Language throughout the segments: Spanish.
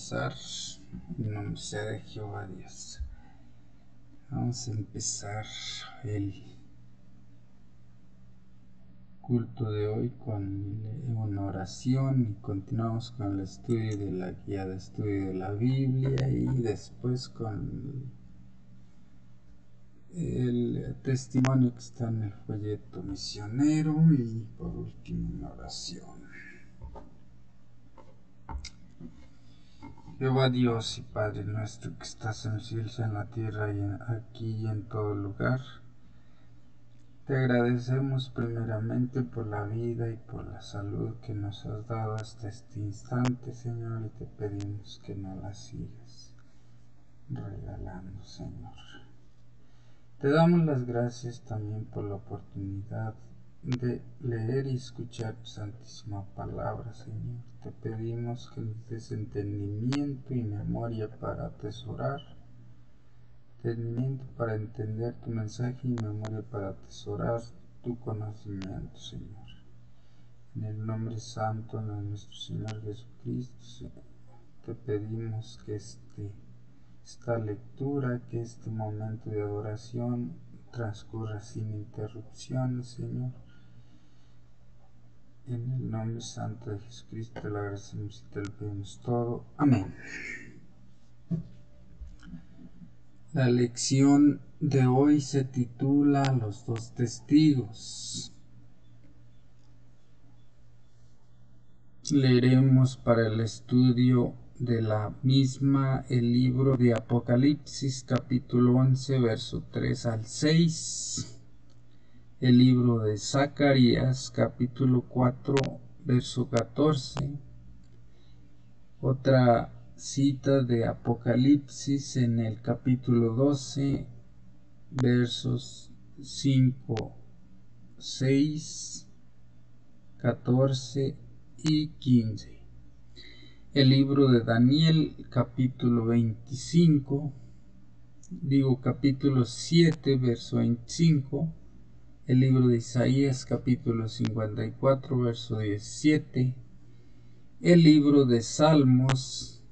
empezar. En nombre sea de Jehová Dios. Vamos a empezar el culto de hoy con una oración y continuamos con el estudio de la guía de estudio de la Biblia y después con el testimonio que está en el folleto misionero y por último una oración. Jehová Dios y Padre nuestro que estás en los cielos, en la tierra y aquí y en todo lugar, te agradecemos primeramente por la vida y por la salud que nos has dado hasta este instante, Señor, y te pedimos que no la sigas regalando, Señor. Te damos las gracias también por la oportunidad de leer y escuchar tu santísima palabra, Señor. Te pedimos que nos des entendimiento y memoria para atesorar, entendimiento para entender tu mensaje y memoria para atesorar tu conocimiento, Señor. En el nombre santo de nuestro Señor Jesucristo, Señor, te pedimos que esta lectura, que este momento de adoración transcurra sin interrupciones, Señor. En el nombre santo de Jesucristo te lo agradecemos y te lo pedimos todo. Amén. La lección de hoy se titula Los dos testigos. Leeremos para el estudio de la misma el libro de Apocalipsis, capítulo 11, verso 3 al 6. El libro de Zacarías, capítulo 4, verso 14. Otra cita de Apocalipsis en el capítulo 12, versos 5, 6, 14 y 15. El libro de Daniel, capítulo 7, verso 25. El libro de Isaías, capítulo 54, verso 17. El libro de Salmos,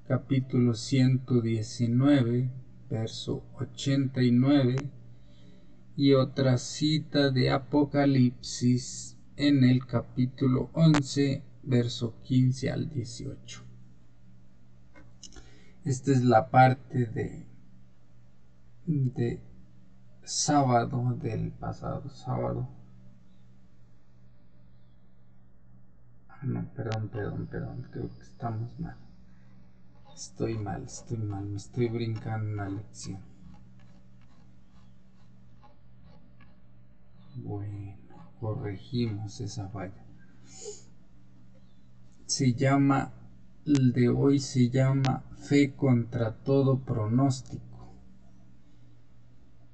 capítulo 119, verso 89. Y otra cita de Apocalipsis en el capítulo 11, verso 15 al 18. Esta es la parte de sábado, del pasado sábado. No, perdón, creo que estamos mal. Estoy mal, me estoy brincando una lección. Bueno, corregimos esa falla. El de hoy se llama Fe contra todo pronóstico.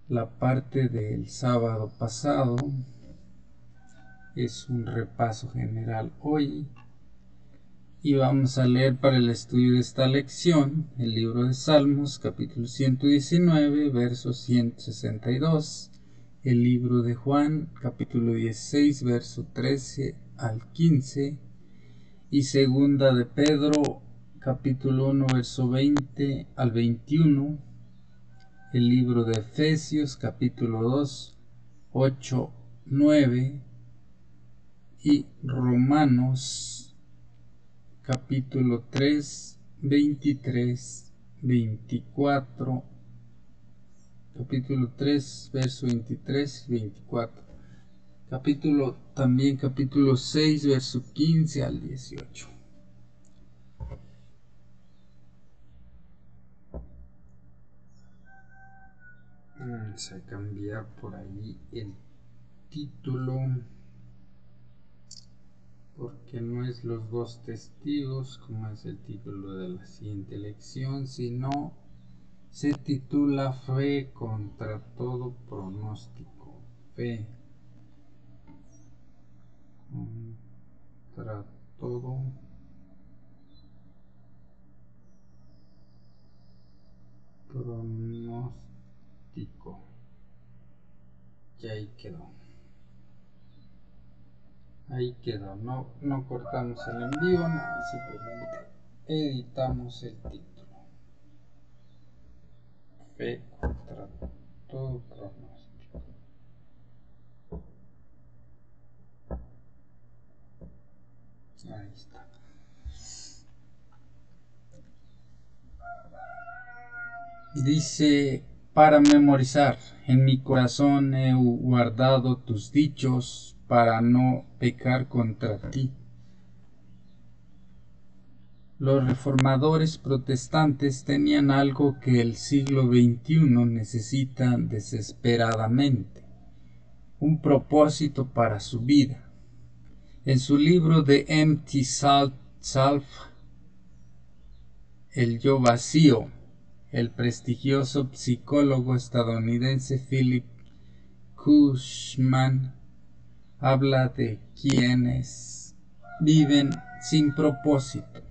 La parte del sábado pasado es un repaso general hoy y vamos a leer para el estudio de esta lección el libro de Salmos, capítulo 119, verso 162, el libro de Juan, capítulo 16, verso 13 al 15, y segunda de Pedro, capítulo 1, verso 20 al 21, el libro de Efesios, capítulo 2, 8, 9, y Romanos, capítulo 3, 23, 24, capítulo 3, verso 23 y 24, capítulo 6, verso 15 al 18. Vamos a cambiar por ahí el título, porque no es los dos testigos como es el título de la siguiente lección, sino se titula Fe contra todo pronóstico. Fe contra todo pronóstico. Y ahí quedó. No cortamos el envío, no, simplemente editamos el título. Fe contra todo pronóstico. Ahí está. Dice, para memorizar, en mi corazón he guardado tus dichos para no pecar contra ti. Los reformadores protestantes tenían algo que el siglo XXI necesita desesperadamente, un propósito para su vida. En su libro The Empty Self, El yo vacío, el prestigioso psicólogo estadounidense Philip Cushman habla de quienes viven sin propósito.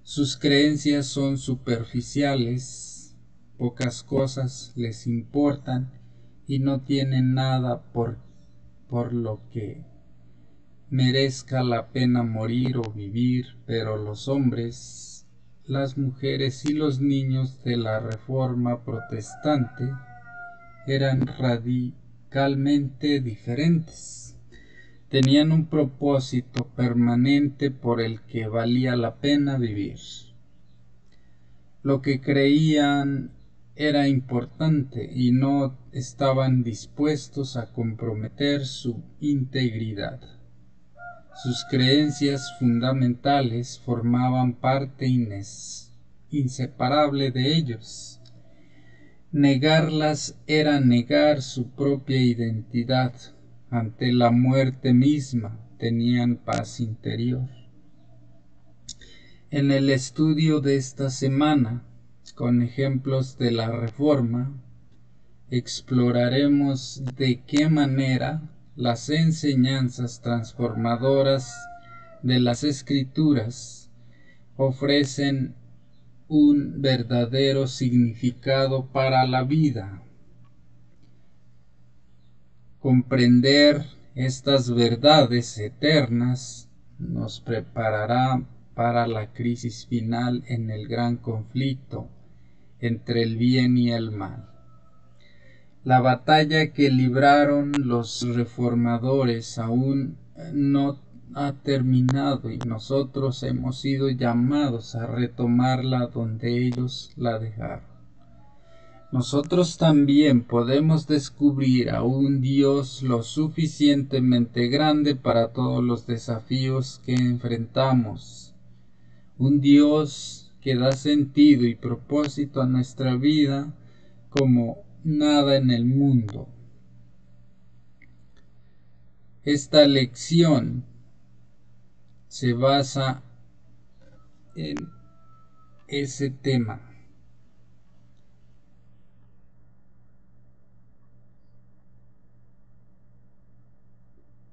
Sus creencias son superficiales, pocas cosas les importan y no tienen nada por lo que merezca la pena morir o vivir, pero los hombres, las mujeres y los niños de la Reforma protestante eran radicalmente diferentes. Tenían un propósito permanente por el que valía la pena vivir. Lo que creían era importante y no estaban dispuestos a comprometer su integridad. Sus creencias fundamentales formaban parte inseparable de ellos. Negarlas era negar su propia identidad. Ante la muerte misma tenían paz interior. En el estudio de esta semana, con ejemplos de la Reforma, exploraremos de qué manera las enseñanzas transformadoras de las Escrituras ofrecen un verdadero significado para la vida. Comprender estas verdades eternas nos preparará para la crisis final en el gran conflicto entre el bien y el mal. La batalla que libraron los reformadores aún no ha terminado y nosotros hemos sido llamados a retomarla donde ellos la dejaron. Nosotros también podemos descubrir a un Dios lo suficientemente grande para todos los desafíos que enfrentamos. Un Dios que da sentido y propósito a nuestra vida como nada en el mundo. Esta lección se basa en ese tema.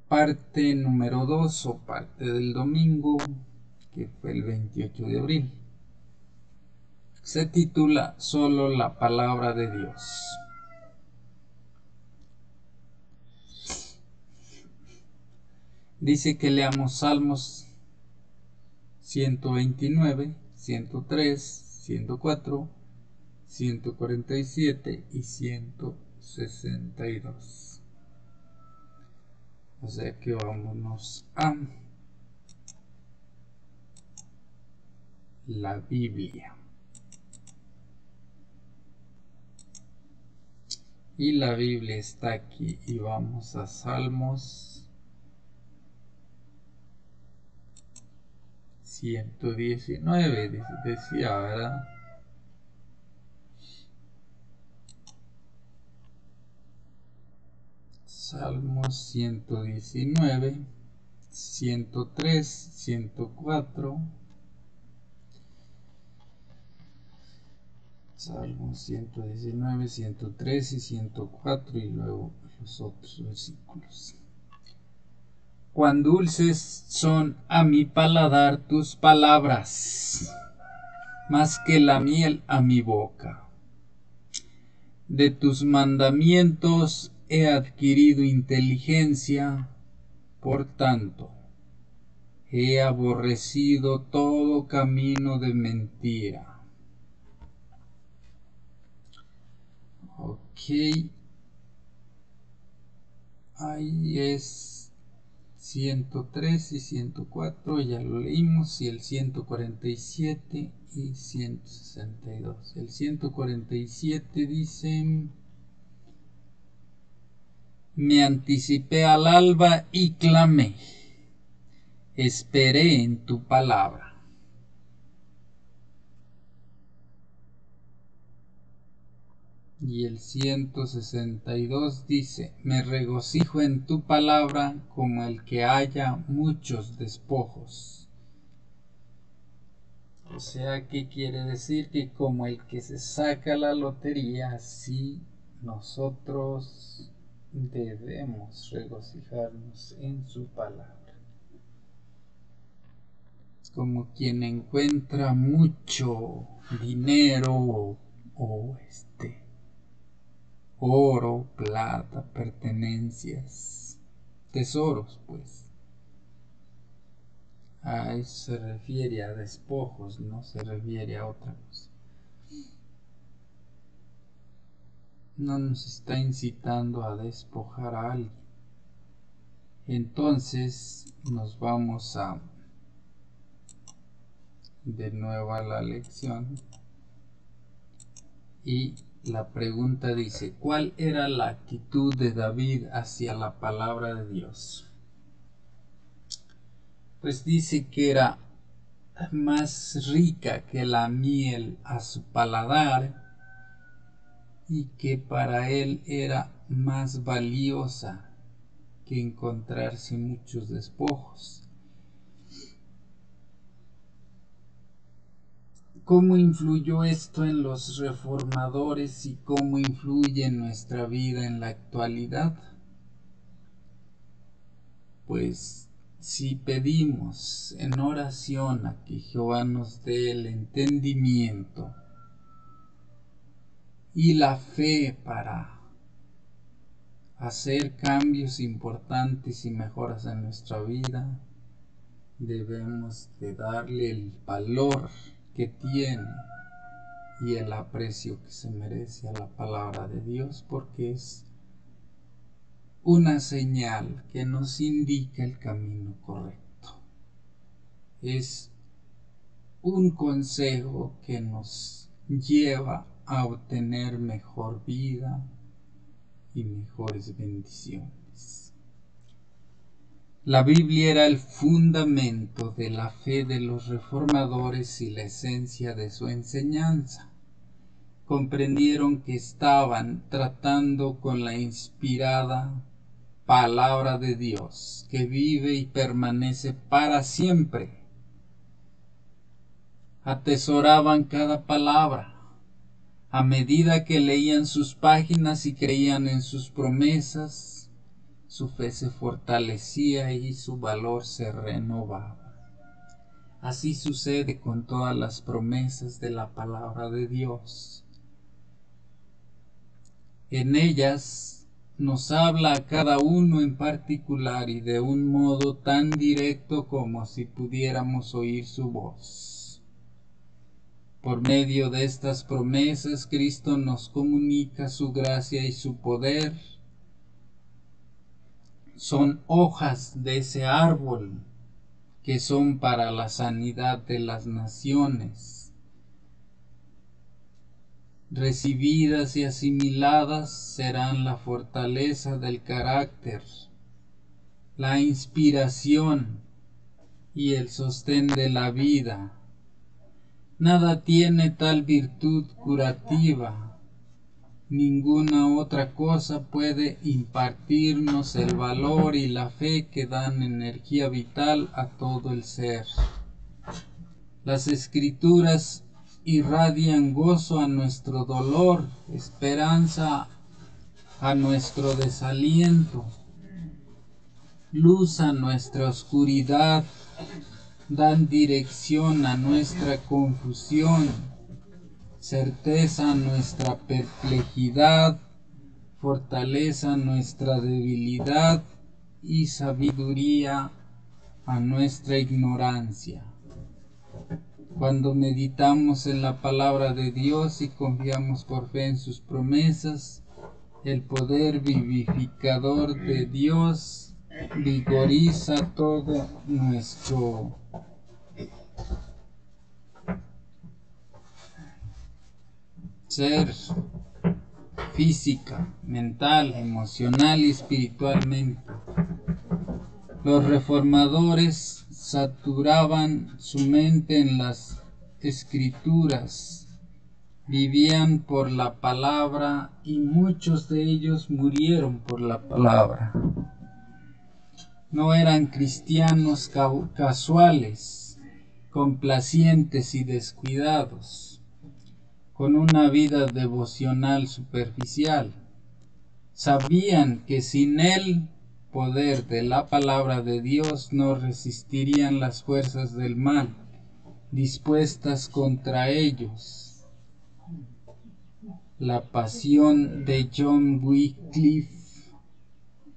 Parte número 2 o parte del domingo, que fue el 28 de abril. Se titula Solo la palabra de Dios. Dice que leamos Salmos 129, 103, 104, 147 y 162. O sea que vámonos a la Biblia. Y la Biblia está aquí y vamos a Salmos 119, decía, ¿verdad? Salmos 119, 103, 104. Salmos 119, 103 y 104 y luego los otros versículos. Cuán dulces son a mi paladar tus palabras, más que la miel a mi boca. De tus mandamientos he adquirido inteligencia, por tanto, He aborrecido todo camino de mentira. Ok. Ahí es 103 y 104, ya lo leímos, y el 147 y 162. El 147 dice: me anticipé al alba y clamé, esperé en tu palabra. Y el 162 dice: me regocijo en tu palabra como el que haya muchos despojos. O sea, ¿qué quiere decir? Que como el que se saca la lotería, así nosotros debemos regocijarnos en su palabra. Como quien encuentra mucho dinero o oro, plata, pertenencias, tesoros, pues. A eso se refiere, a despojos, no se refiere a otra cosa. No nos está incitando a despojar a alguien. Entonces nos vamos de nuevo a la lección. Y la pregunta dice: ¿cuál era la actitud de David hacia la palabra de Dios? Pues dice que era más rica que la miel a su paladar y que para él era más valiosa que encontrarse muchos despojos. ¿Cómo influyó esto en los reformadores y cómo influye en nuestra vida en la actualidad? Pues si pedimos en oración a que Jehová nos dé el entendimiento y la fe para hacer cambios importantes y mejoras en nuestra vida, debemos de darle el valor que tiene y el aprecio que se merece a la palabra de Dios, porque es una señal que nos indica el camino correcto. Es un consejo que nos lleva a obtener mejor vida y mejores bendiciones. La Biblia era el fundamento de la fe de los reformadores y la esencia de su enseñanza. Comprendieron que estaban tratando con la inspirada palabra de Dios, que vive y permanece para siempre. Atesoraban cada palabra. A medida que leían sus páginas y creían en sus promesas, su fe se fortalecía y su valor se renovaba. Así sucede con todas las promesas de la palabra de Dios. En ellas nos habla a cada uno en particular y de un modo tan directo como si pudiéramos oír su voz. Por medio de estas promesas, Cristo nos comunica su gracia y su poder. Son hojas de ese árbol que son para la sanidad de las naciones. Recibidas y asimiladas serán la fortaleza del carácter, la inspiración y el sostén de la vida. Nada tiene tal virtud curativa. Ninguna otra cosa puede impartirnos el valor y la fe que dan energía vital a todo el ser. Las Escrituras irradian gozo a nuestro dolor, esperanza a nuestro desaliento, luz a nuestra oscuridad, dan dirección a nuestra confusión, certeza a nuestra perplejidad, fortaleza a nuestra debilidad y sabiduría a nuestra ignorancia. Cuando meditamos en la palabra de Dios y confiamos por fe en sus promesas, el poder vivificador de Dios vigoriza todo nuestro ser, física, mental, emocional y espiritualmente. Los reformadores saturaban su mente en las escrituras, vivían por la palabra y muchos de ellos murieron por la palabra. No eran cristianos casuales, complacientes y descuidados, con una vida devocional superficial. Sabían que sin el poder de la palabra de Dios no resistirían las fuerzas del mal dispuestas contra ellos. La pasión de John Wycliffe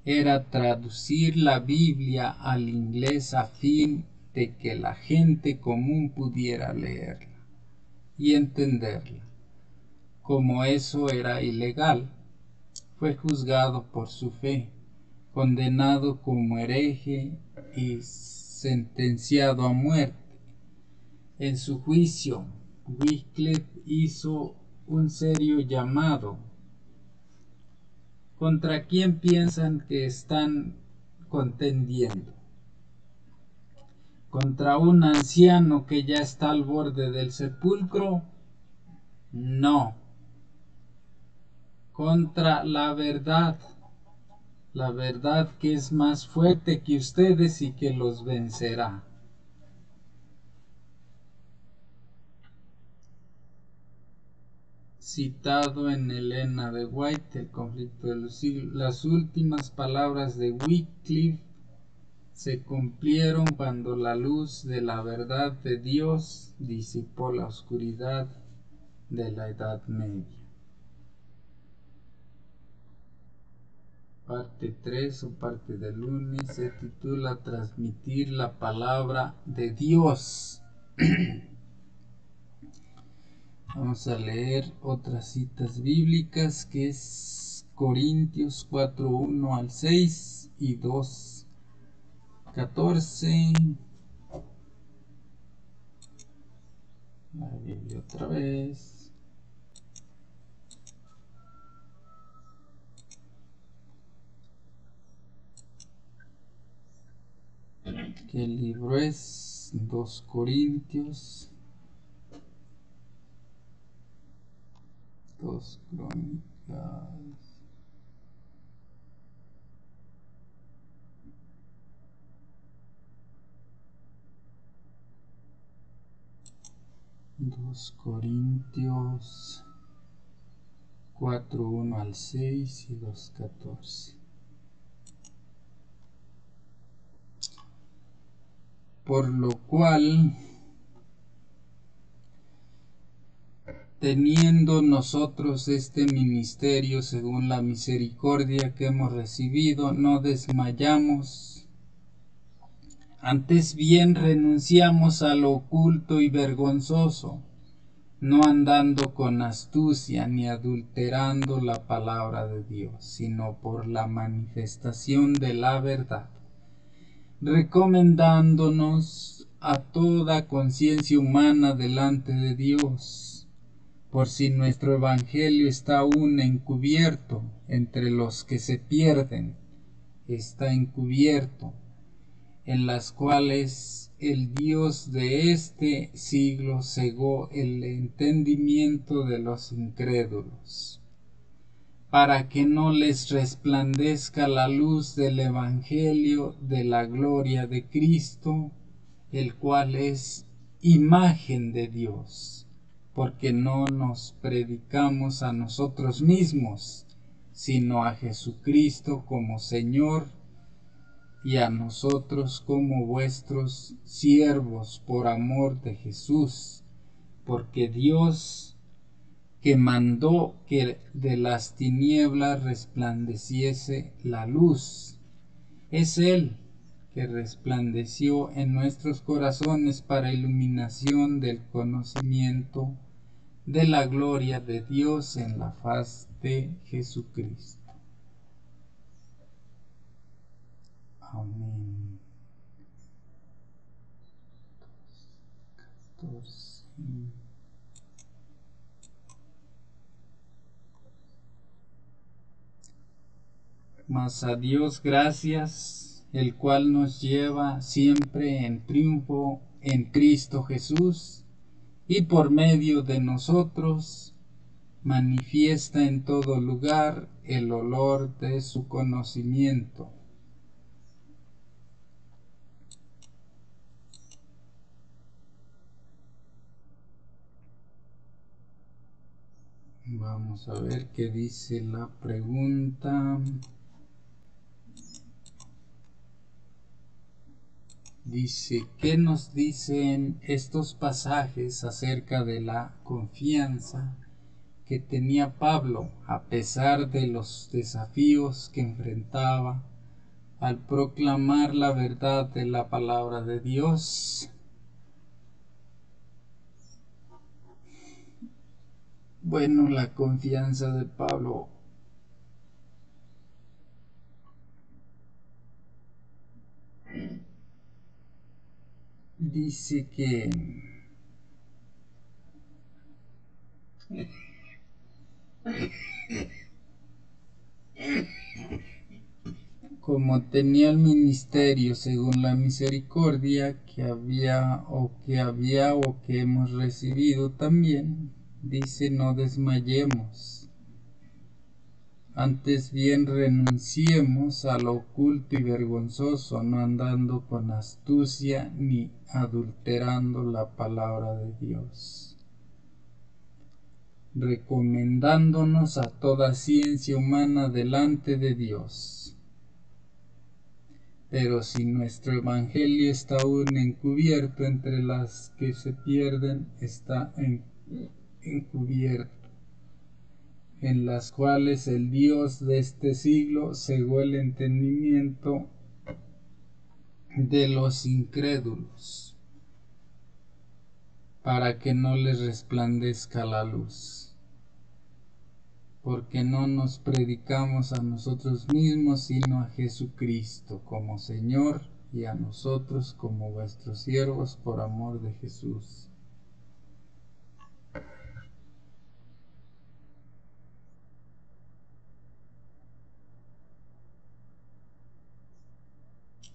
era traducir la Biblia al inglés a fin de que la gente común pudiera leerla y entenderla. Como eso era ilegal, fue juzgado por su fe, condenado como hereje y sentenciado a muerte. En su juicio, Wycliffe hizo un serio llamado. ¿Contra quién piensan que están contendiendo? ¿Contra un anciano que ya está al borde del sepulcro? No. Contra la verdad que es más fuerte que ustedes y que los vencerá. Citado en Elena de White, El conflicto de los siglos, las últimas palabras de Wycliffe se cumplieron cuando la luz de la verdad de Dios disipó la oscuridad de la Edad Media. Parte 3 o parte del lunes se titula Transmitir la palabra de Dios. Vamos a leer otras citas bíblicas, que es Corintios 4:1 al 6 y 2:14. La Biblia otra vez. ¿Qué libro es? 2 Corintios, 2 Crónicas, 2 Corintios 4:1 al 6 y 2:14. Por lo cual, teniendo nosotros este ministerio según la misericordia que hemos recibido, no desmayamos, antes bien renunciamos a lo oculto y vergonzoso, no andando con astucia ni adulterando la palabra de Dios, sino por la manifestación de la verdad, recomendándonos a toda conciencia humana delante de Dios, por si nuestro evangelio está aún encubierto entre los que se pierden, está encubierto, en las cuales el Dios de este siglo cegó el entendimiento de los incrédulos, para que no les resplandezca la luz del Evangelio de la gloria de Cristo, el cual es imagen de Dios, porque no nos predicamos a nosotros mismos, sino a Jesucristo como Señor, y a nosotros como vuestros siervos por amor de Jesús, porque Dios, que mandó que de las tinieblas resplandeciese la luz, es Él que resplandeció en nuestros corazones para iluminación del conocimiento de la gloria de Dios en la faz de Jesucristo. Amén. 14. Mas a Dios gracias, el cual nos lleva siempre en triunfo en Cristo Jesús, y por medio de nosotros manifiesta en todo lugar el olor de su conocimiento. Vamos a ver qué dice la pregunta. Dice, ¿qué nos dicen estos pasajes acerca de la confianza que tenía Pablo a pesar de los desafíos que enfrentaba al proclamar la verdad de la palabra de Dios? Bueno, la confianza de Pablo dice que como tenía el ministerio según la misericordia que hemos recibido también, dice, no desmayemos, antes bien renunciemos a lo oculto y vergonzoso, no andando con astucia ni adulterando la palabra de Dios, recomendándonos a toda ciencia humana delante de Dios. Pero si nuestro evangelio está aún encubierto, entre las que se pierden está encubierto, en las cuales el Dios de este siglo cegó el entendimiento de los incrédulos, para que no les resplandezca la luz. Porque no nos predicamos a nosotros mismos, sino a Jesucristo como Señor, y a nosotros como vuestros siervos por amor de Jesús.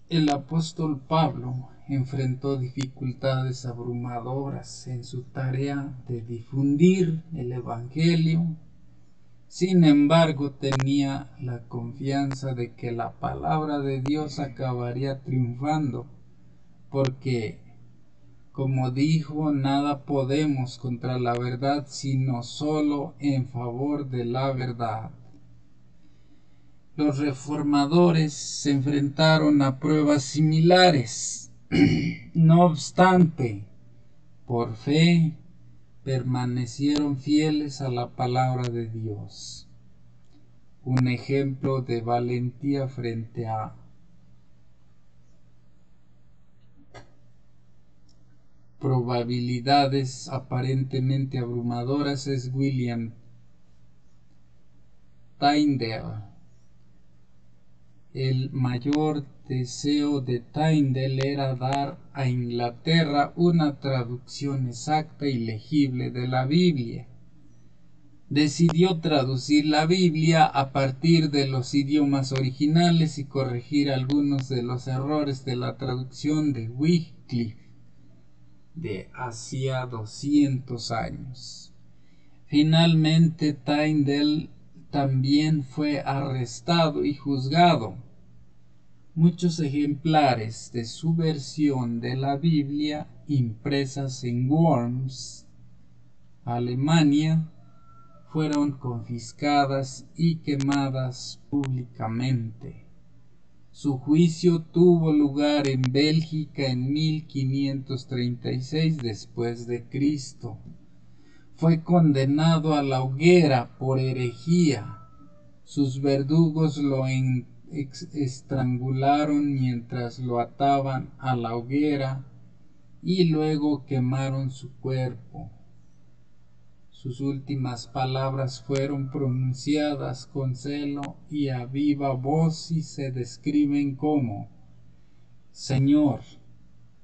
El apóstol Pablo enfrentó dificultades abrumadoras en su tarea de difundir el Evangelio. Sin embargo, tenía la confianza de que la palabra de Dios acabaría triunfando, porque, como dijo, nada podemos contra la verdad, sino solo en favor de la verdad. Los reformadores se enfrentaron a pruebas similares. No obstante, por fe, permanecieron fieles a la palabra de Dios. Un ejemplo de valentía frente a probabilidades aparentemente abrumadoras es William Tyndale. El mayor deseo de Tyndale era dar a Inglaterra una traducción exacta y legible de la Biblia. Decidió traducir la Biblia a partir de los idiomas originales y corregir algunos de los errores de la traducción de Wycliffe de hacía 200 años. Finalmente, Tyndale también fue arrestado y juzgado. Muchos ejemplares de su versión de la Biblia, impresas en Worms, Alemania, fueron confiscadas y quemadas públicamente. Su juicio tuvo lugar en Bélgica en 1536 después de Cristo. Fue condenado a la hoguera por herejía. Sus verdugos lo estrangularon mientras lo ataban a la hoguera y luego quemaron su cuerpo. Sus últimas palabras fueron pronunciadas con celo y a viva voz y se describen como: Señor,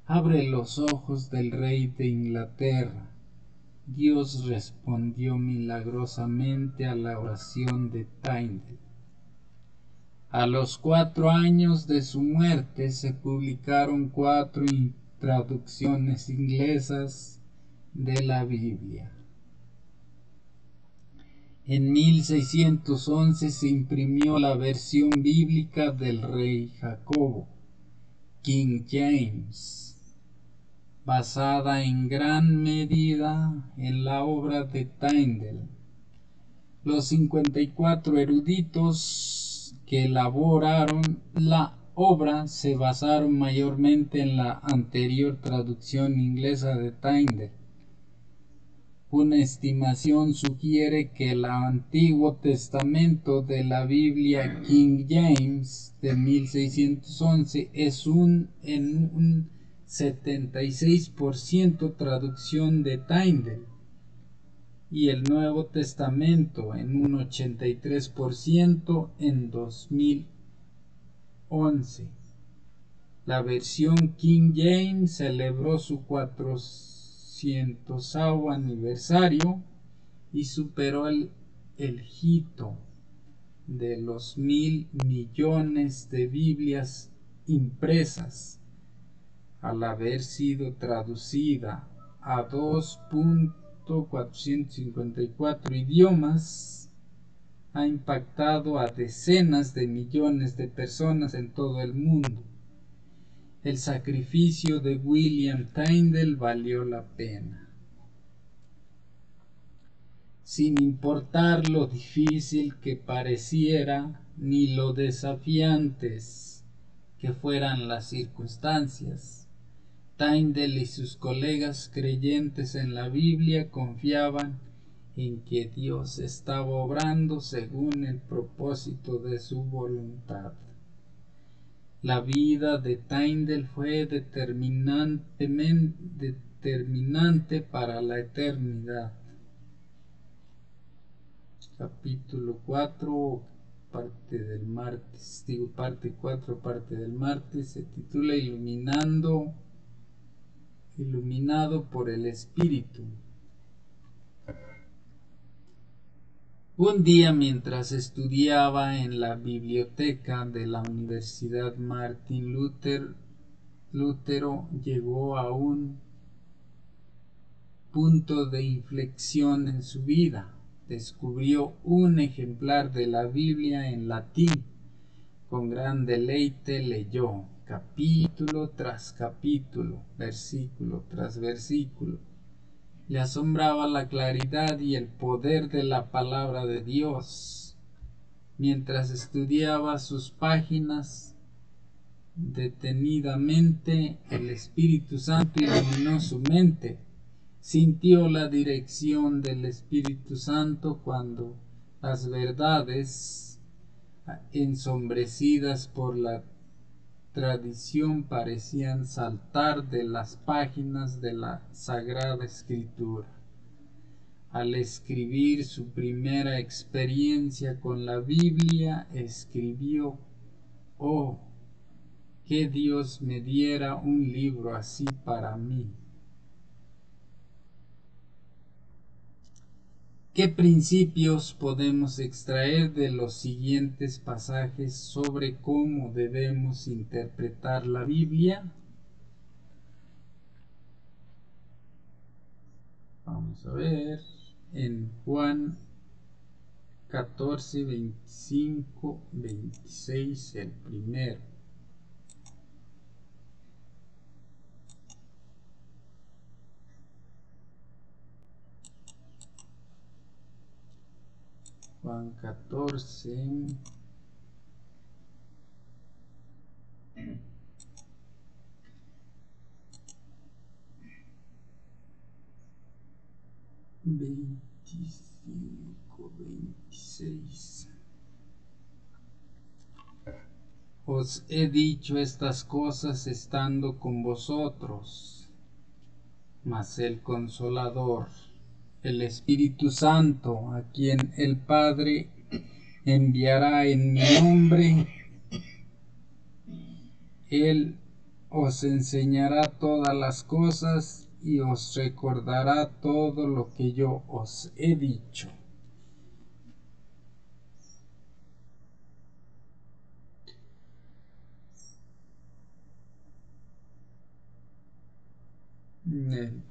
abre los ojos del rey de Inglaterra. Dios respondió milagrosamente a la oración de Tyndale. A los 4 años de su muerte se publicaron 4 traducciones inglesas de la Biblia. En 1611 se imprimió la versión bíblica del rey Jacobo, King James, basada en gran medida en la obra de Tyndale. Los 54 eruditos que elaboraron la obra se basaron mayormente en la anterior traducción inglesa de Tyndale. Una estimación sugiere que el Antiguo Testamento de la Biblia King James de 1611 es en un 76% traducción de Tyndale y el Nuevo Testamento en un 83% en 2011. La versión King James celebró su 400º aniversario y superó el hito de los 1.000 millones de Biblias impresas al haber sido traducida a 2.454 idiomas. Ha impactado a decenas de millones de personas en todo el mundo. El sacrificio de William Tyndale valió la pena. Sin importar lo difícil que pareciera ni lo desafiantes que fueran las circunstancias, Tyndale y sus colegas creyentes en la Biblia confiaban en que Dios estaba obrando según el propósito de su voluntad. La vida de Tyndale fue determinante para la eternidad. Capítulo 4, parte 4, parte del martes, se titula Iluminado por el Espíritu. Un día, mientras estudiaba en la biblioteca de la Universidad Martín Lutero llegó a un punto de inflexión en su vida. Descubrió un ejemplar de la Biblia en latín. Con gran deleite leyó capítulo tras capítulo, versículo tras versículo. Le asombraba la claridad y el poder de la palabra de Dios. Mientras estudiaba sus páginas detenidamente, el Espíritu Santo iluminó su mente. Sintió la dirección del Espíritu Santo cuando las verdades ensombrecidas por la tradición parecían saltar de las páginas de la Sagrada Escritura. Al escribir su primera experiencia con la Biblia, escribió: «Oh, que Dios me diera un libro así para mí». ¿Qué principios podemos extraer de los siguientes pasajes sobre cómo debemos interpretar la Biblia? Vamos a ver en Juan 14, 25, 26, el primero. Juan 14, 25, 26. os he dicho estas cosas estando con vosotros, mas el Consolador, el Espíritu Santo, a quien el Padre enviará en mi nombre, Él os enseñará todas las cosas y os recordará todo lo que yo os he dicho. En el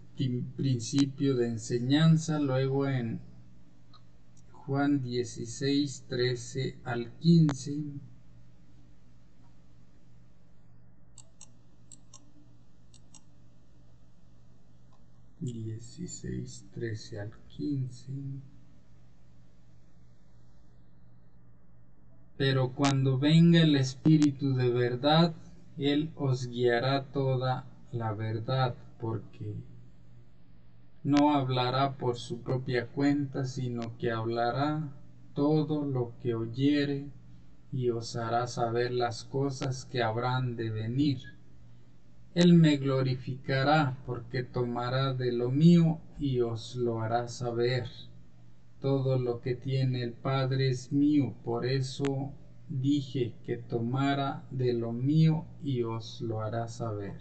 principio de enseñanza, luego en Juan 16, 13 al 15. Al 15. Pero cuando venga el Espíritu de verdad, Él os guiará toda la verdad, porque no hablará por su propia cuenta, sino que hablará todo lo que oyere y os hará saber las cosas que habrán de venir. Él me glorificará, porque tomará de lo mío y os lo hará saber. Todo lo que tiene el Padre es mío, por eso dije que tomara de lo mío y os lo hará saber.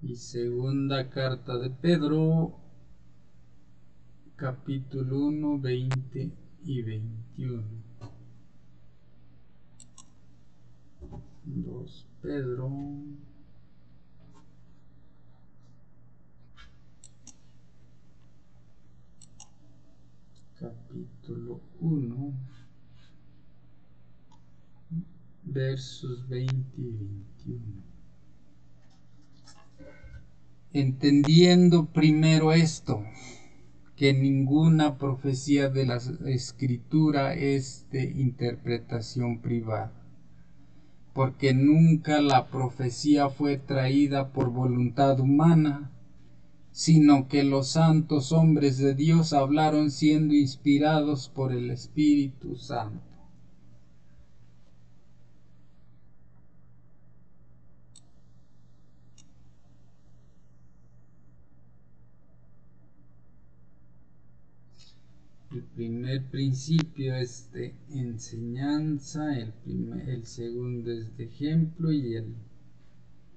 Y segunda carta de Pedro, capítulo 1, 20 y 21. 2 Pedro, capítulo 1, versos 20 y 21. Entendiendo primero esto, que ninguna profecía de la Escritura es de interpretación privada, porque nunca la profecía fue traída por voluntad humana, sino que los santos hombres de Dios hablaron siendo inspirados por el Espíritu Santo. El primer principio es de enseñanza, el segundo es de ejemplo y el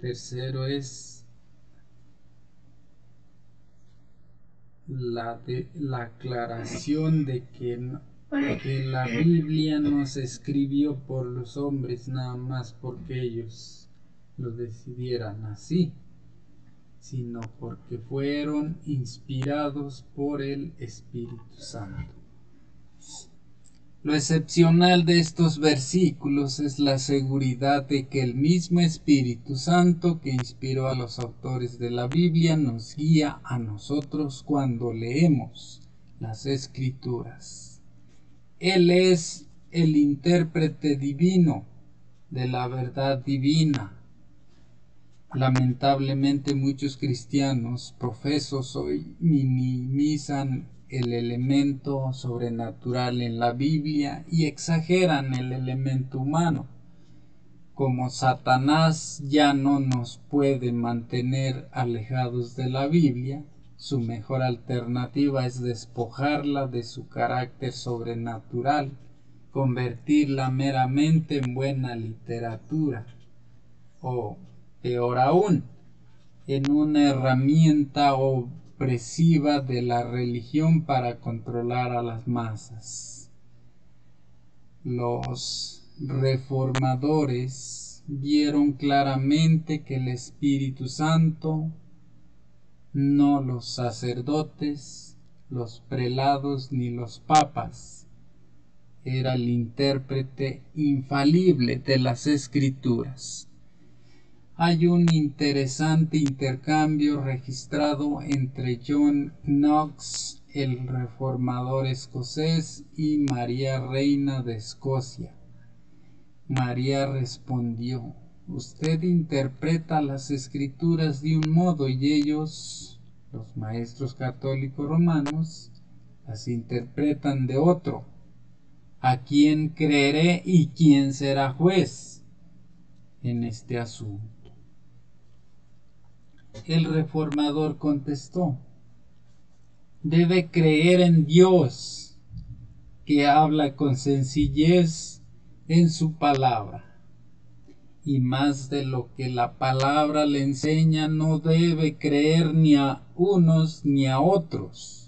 tercero es la aclaración de que la Biblia no se escribió por los hombres nada más porque ellos lo decidieran así, sino porque fueron inspirados por el Espíritu Santo. Lo excepcional de estos versículos es la seguridad de que el mismo Espíritu Santo que inspiró a los autores de la Biblia nos guía a nosotros cuando leemos las Escrituras. Él es el intérprete divino de la verdad divina. Lamentablemente muchos cristianos profesos hoy minimizan el elemento sobrenatural en la Biblia y exageran el elemento humano. Como Satanás ya no nos puede mantener alejados de la Biblia, su mejor alternativa es despojarla de su carácter sobrenatural, convertirla meramente en buena literatura, o peor aún, en una herramienta opresiva de la religión para controlar a las masas. Los reformadores vieron claramente que el Espíritu Santo, no los sacerdotes, los prelados ni los papas, era el intérprete infalible de las Escrituras. Hay un interesante intercambio registrado entre John Knox, el reformador escocés, y María, reina de Escocia. María respondió: usted interpreta las Escrituras de un modo y ellos, los maestros católicos romanos, las interpretan de otro. ¿A quién creeré y quién será juez en este asunto? El reformador contestó: debe creer en Dios, que habla con sencillez en su palabra, y más de lo que la palabra le enseña no debe creer ni a unos ni a otros.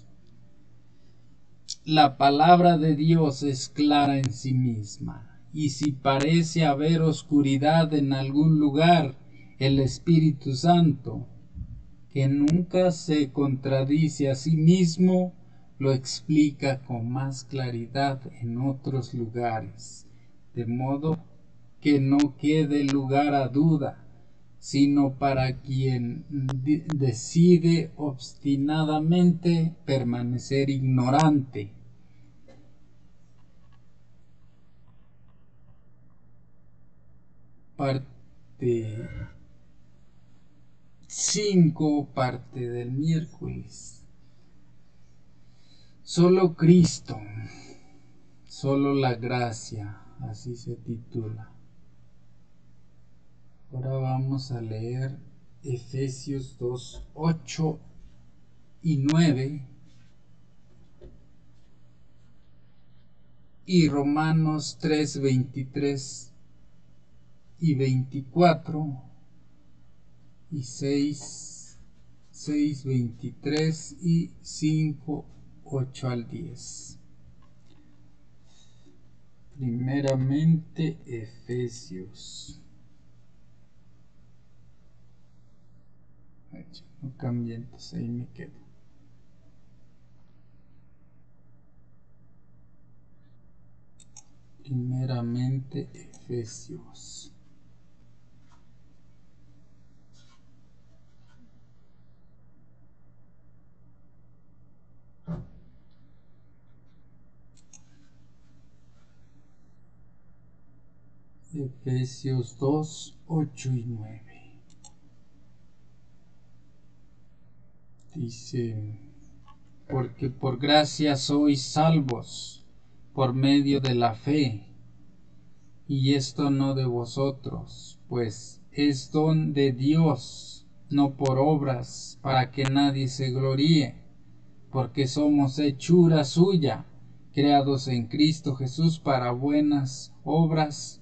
La palabra de Dios es clara en sí misma, y si parece haber oscuridad en algún lugar, el Espíritu Santo, que nunca se contradice a sí mismo, lo explica con más claridad en otros lugares, de modo que no quede lugar a duda, sino para quien decide obstinadamente permanecer ignorante. Parte 5, parte del miércoles. Solo Cristo, solo la gracia, así se titula. Ahora vamos a leer Efesios 2, 8 y 9 y Romanos 3, 23 y 24 y 6, 23 y 5, 8 al 10. Primeramente Efesios. No cambia, entonces ahí me quedo. Primeramente Efesios. Efesios 2, 8 y 9. Dice: porque por gracia sois salvos por medio de la fe, y esto no de vosotros, pues es don de Dios, no por obras, para que nadie se gloríe, porque somos hechura suya, creados en Cristo Jesús para buenas obras,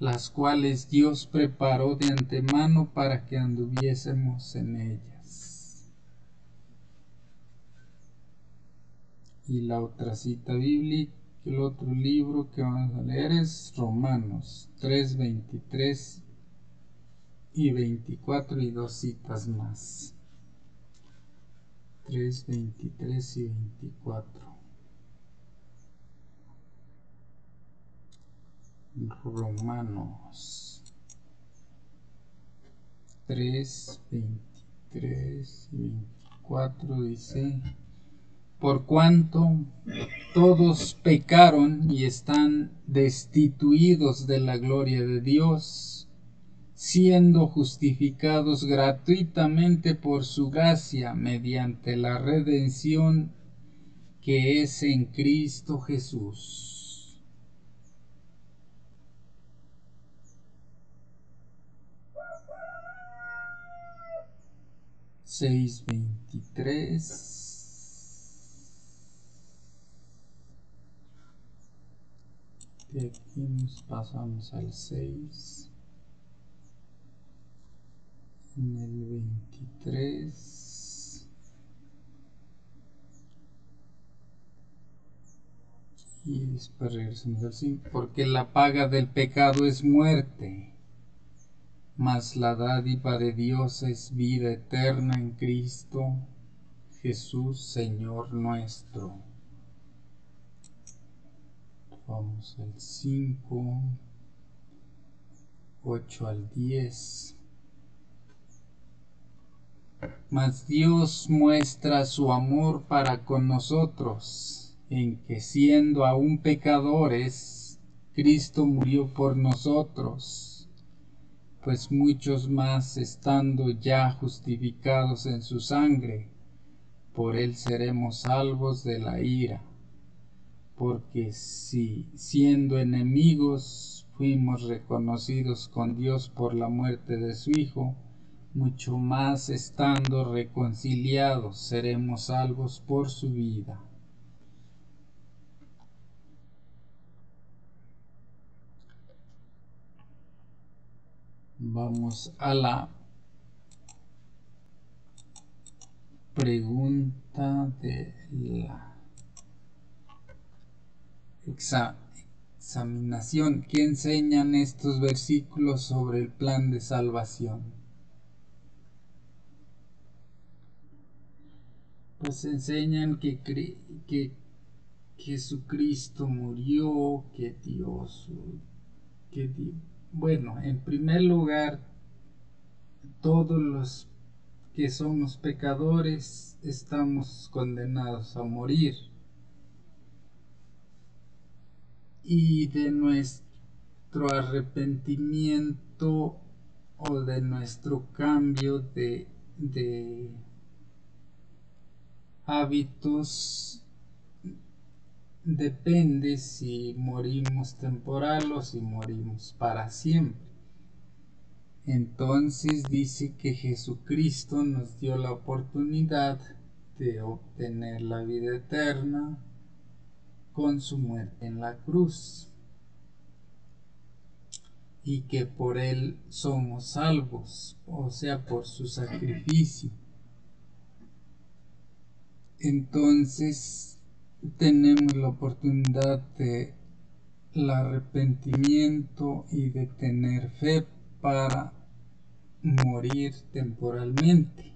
las cuales Dios preparó de antemano para que anduviésemos en ellas. Y la otra cita bíblica, el otro libro que vamos a leer es Romanos 3, 23 y 24 y dos citas más. 3, 23 y 24. Romanos 3, 23 y 24 dice: por cuanto todos pecaron y están destituidos de la gloria de Dios, siendo justificados gratuitamente por su gracia mediante la redención que es en Cristo Jesús. 6:23. De aquí nos pasamos al 6. En el 23. Y después regresamos al 5. Porque la paga del pecado es muerte, mas la dádiva de Dios es vida eterna en Cristo Jesús, Señor nuestro. Vamos al 5, 8 al 10. Mas Dios muestra su amor para con nosotros, en que siendo aún pecadores, Cristo murió por nosotros, pues muchos más estando ya justificados en su sangre, por él seremos salvos de la ira. Porque si, siendo enemigos, fuimos reconocidos con Dios por la muerte de su Hijo, mucho más estando reconciliados seremos salvos por su vida. Vamos a la pregunta de la examinación. ¿Qué enseñan estos versículos sobre el plan de salvación? Pues enseñan que Jesucristo murió, bueno, en primer lugar, todos los que somos pecadores estamos condenados a morir. Y de nuestro arrepentimiento o de nuestro cambio de hábitos depende si morimos temporal o si morimos para siempre. Entonces dice que Jesucristo nos dio la oportunidad de obtener la vida eterna con su muerte en la cruz, y que por él somos salvos, o sea, por su sacrificio. Entonces tenemos la oportunidad de el arrepentimiento y de tener fe para morir temporalmente,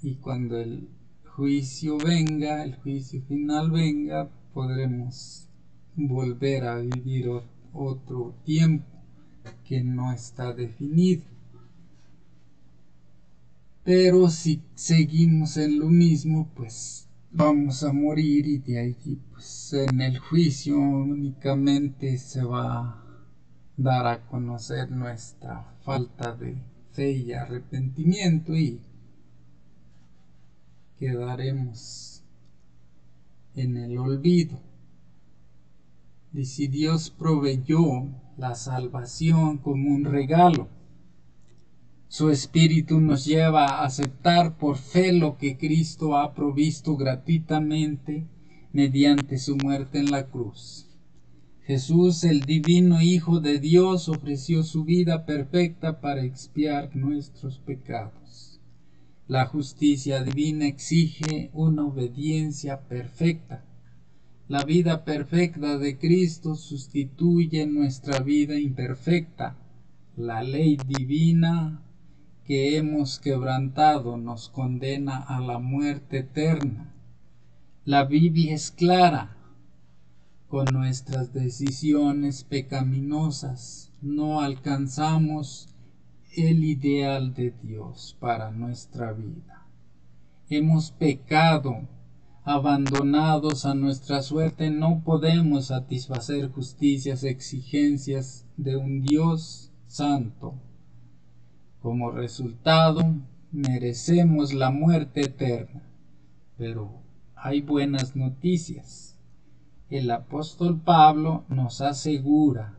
y cuando el juicio venga, el juicio final venga, podremos volver a vivir otro tiempo que no está definido. Pero si seguimos en lo mismo, pues vamos a morir, y de allí pues en el juicio únicamente se va a dar a conocer nuestra falta de fe y arrepentimiento, y quedaremos en el olvido. Y si Dios proveyó la salvación como un regalo, su Espíritu nos lleva a aceptar por fe lo que Cristo ha provisto gratuitamente mediante su muerte en la cruz. Jesús, el divino Hijo de Dios, ofreció su vida perfecta para expiar nuestros pecados. La justicia divina exige una obediencia perfecta. La vida perfecta de Cristo sustituye nuestra vida imperfecta. La ley divina que hemos quebrantado nos condena a la muerte eterna. La Biblia es clara. Con nuestras decisiones pecaminosas no alcanzamos el ideal de Dios para nuestra vida. Hemos pecado. Abandonados a nuestra suerte, no podemos satisfacer justicias exigencias de un Dios santo. Como resultado, merecemos la muerte eterna. Pero hay buenas noticias. El apóstol Pablo nos asegura,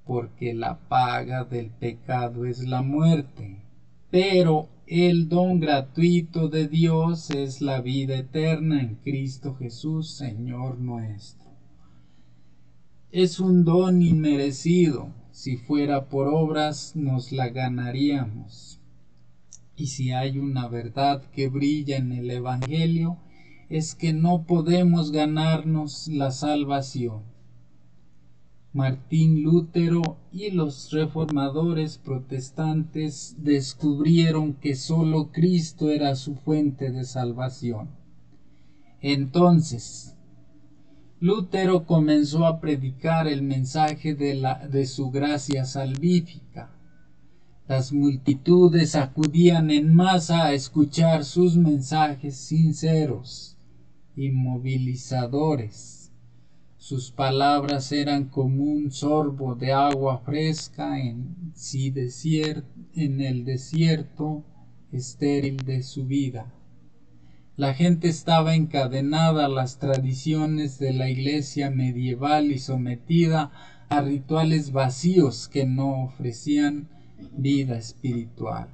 porque la paga del pecado es la muerte, pero el don gratuito de Dios es la vida eterna en Cristo Jesús, Señor nuestro. Es un don inmerecido. Si fuera por obras, nos la ganaríamos. Y si hay una verdad que brilla en el Evangelio, es que no podemos ganarnos la salvación. Martín Lutero y los reformadores protestantes descubrieron que sólo Cristo era su fuente de salvación. Entonces, Lutero comenzó a predicar el mensaje de su gracia salvífica. Las multitudes acudían en masa a escuchar sus mensajes sinceros y movilizadores. Sus palabras eran como un sorbo de agua fresca en el desierto estéril de su vida. La gente estaba encadenada a las tradiciones de la iglesia medieval y sometida a rituales vacíos que no ofrecían vida espiritual.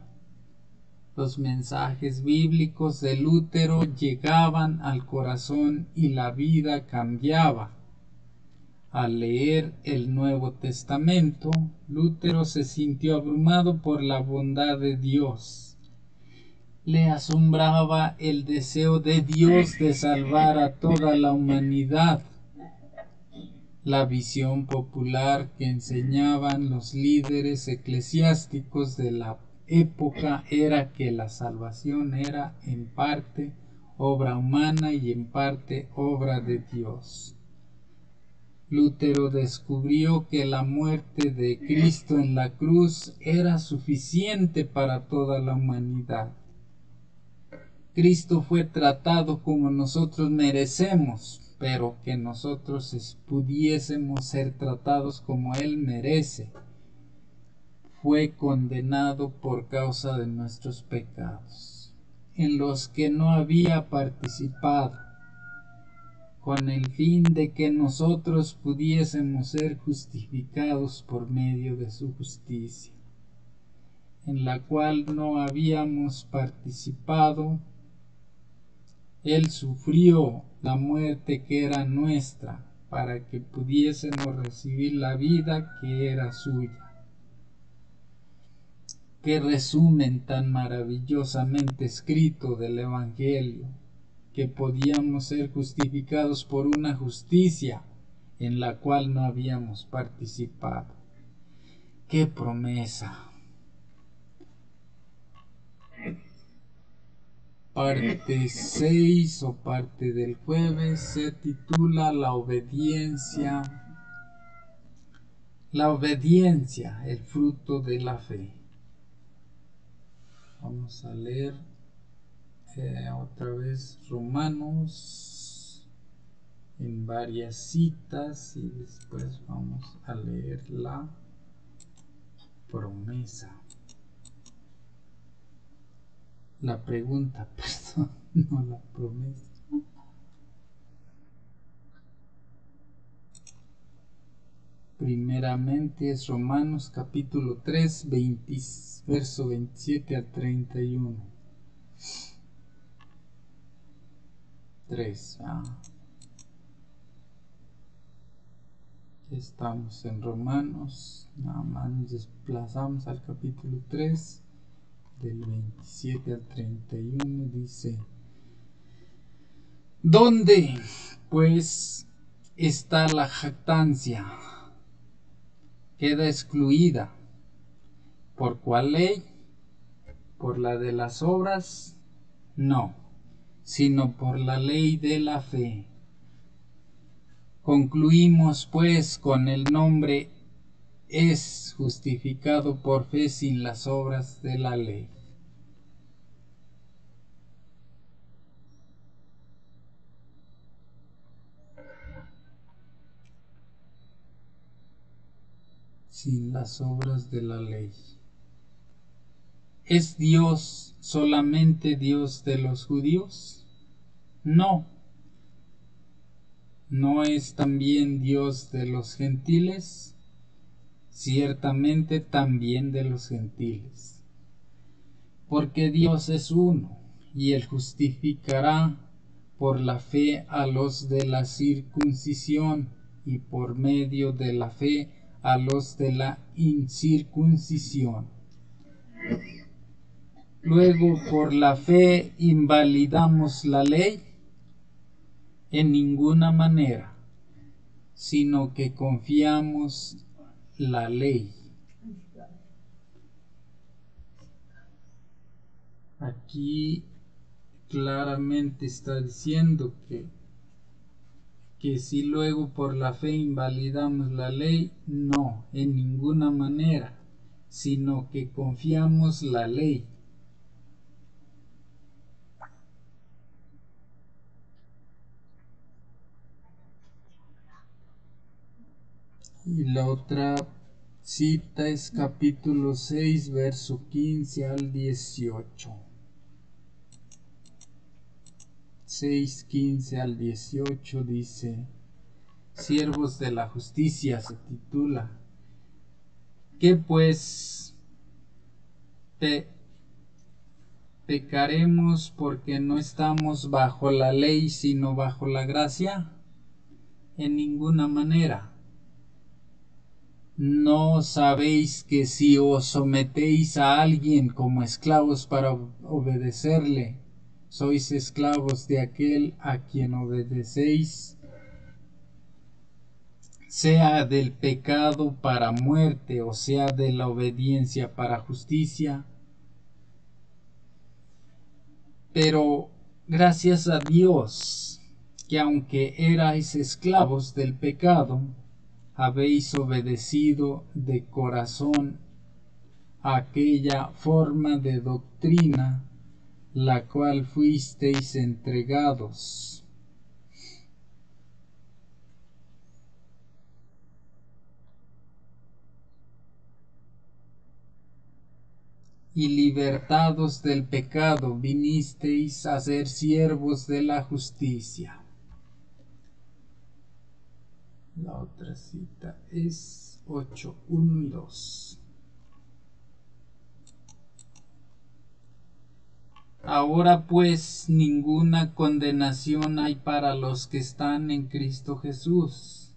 Los mensajes bíblicos de Lutero llegaban al corazón y la vida cambiaba. Al leer el Nuevo Testamento, Lutero se sintió abrumado por la bondad de Dios. Le asombraba el deseo de Dios de salvar a toda la humanidad. La visión popular que enseñaban los líderes eclesiásticos de la época era que la salvación era en parte obra humana y en parte obra de Dios. Lutero descubrió que la muerte de Cristo en la cruz era suficiente para toda la humanidad. Cristo fue tratado como nosotros merecemos, pero que nosotros pudiésemos ser tratados como Él merece. Fue condenado por causa de nuestros pecados, en los que no había participado, con el fin de que nosotros pudiésemos ser justificados por medio de su justicia, en la cual no habíamos participado. Él sufrió la muerte que era nuestra, para que pudiésemos recibir la vida que era suya. Qué resumen tan maravillosamente escrito del Evangelio, que podíamos ser justificados por una justicia en la cual no habíamos participado. ¡Qué promesa! Parte 6 o parte del jueves se titula La obediencia, el fruto de la fe. Vamos a leer otra vez Romanos en varias citas y después vamos a leer la promesa. La pregunta, perdón, no la promesa. Primeramente es Romanos capítulo 3, verso 27 al 31. 3. Estamos en Romanos, nada más nos desplazamos al capítulo 3, del 27 al 31, dice: ¿Dónde, pues, está la jactancia? Queda excluida. ¿Por cuál ley? ¿Por la de las obras? No, sino por la ley de la fe. Concluimos pues con el nombre es justificado por fe sin las obras de la ley. Sin las obras de la ley. ¿Es Dios solamente Dios de los judíos? No. ¿No es también Dios de los gentiles? Ciertamente también de los gentiles. Porque Dios es uno, y Él justificará por la fe a los de la circuncisión, y por medio de la fe a los de la incircuncisión. Luego, ¿por la fe invalidamos la ley? En ninguna manera, sino que confiamos la ley. Aquí claramente está diciendo que si luego por la fe invalidamos la ley, no, en ninguna manera, sino que confiamos la ley. Y la otra cita es capítulo 6, verso 15 al 18. 6:15 al 18 dice: Siervos de la justicia se titula. ¿Qué pues? ¿Pecaremos porque no estamos bajo la ley sino bajo la gracia? En ninguna manera. ¿No sabéis que si os sometéis a alguien como esclavos para obedecerle, sois esclavos de aquel a quien obedecéis, sea del pecado para muerte o sea de la obediencia para justicia? Pero gracias a Dios, que aunque erais esclavos del pecado, habéis obedecido de corazón a aquella forma de doctrina la cual fuisteis entregados. Y libertados del pecado vinisteis a ser siervos de la justicia. La otra cita es 8:1 y 2. Ahora pues ninguna condenación hay para los que están en Cristo Jesús,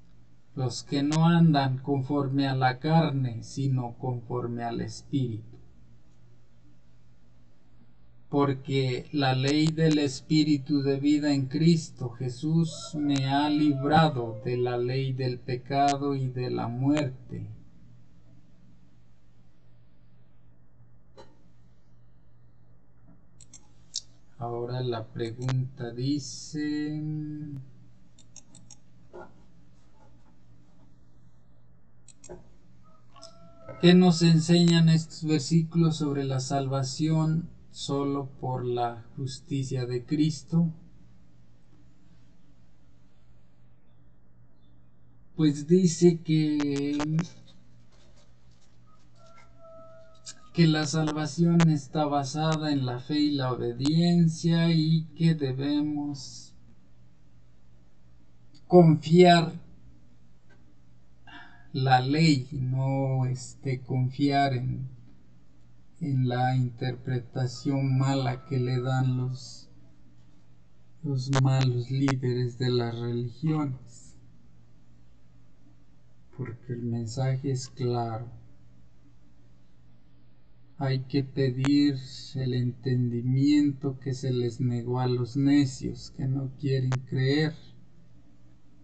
los que no andan conforme a la carne, sino conforme al Espíritu. Porque la ley del Espíritu de vida en Cristo Jesús me ha librado de la ley del pecado y de la muerte. Ahora la pregunta dice: ¿qué nos enseñan estos versículos sobre la salvación solo por la justicia de Cristo? Pues dice que la salvación está basada en la fe y la obediencia y que debemos confiar la ley, no confiar en la interpretación mala que le dan los malos líderes de las religiones, porque el mensaje es claro. Hay que pedir el entendimiento que se les negó a los necios que no quieren creer,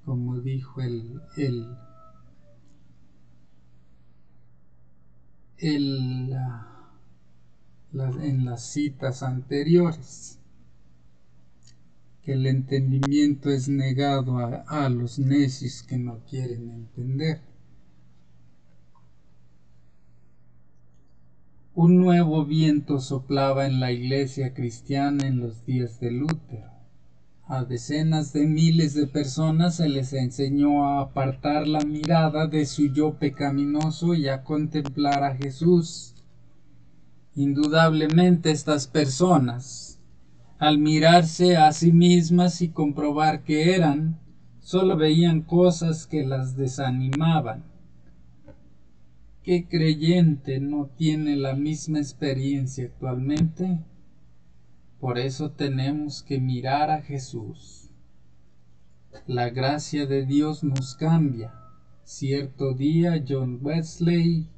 como dijo en las citas anteriores, que el entendimiento es negado a los necios que no quieren entender. Un nuevo viento soplaba en la iglesia cristiana en los días de Lutero. A decenas de miles de personas se les enseñó a apartar la mirada de su yo pecaminoso y a contemplar a Jesús. Indudablemente estas personas, al mirarse a sí mismas y comprobar que eran, solo veían cosas que las desanimaban. ¿Qué creyente no tiene la misma experiencia actualmente? Por eso tenemos que mirar a Jesús. La gracia de Dios nos cambia. Cierto día John Wesley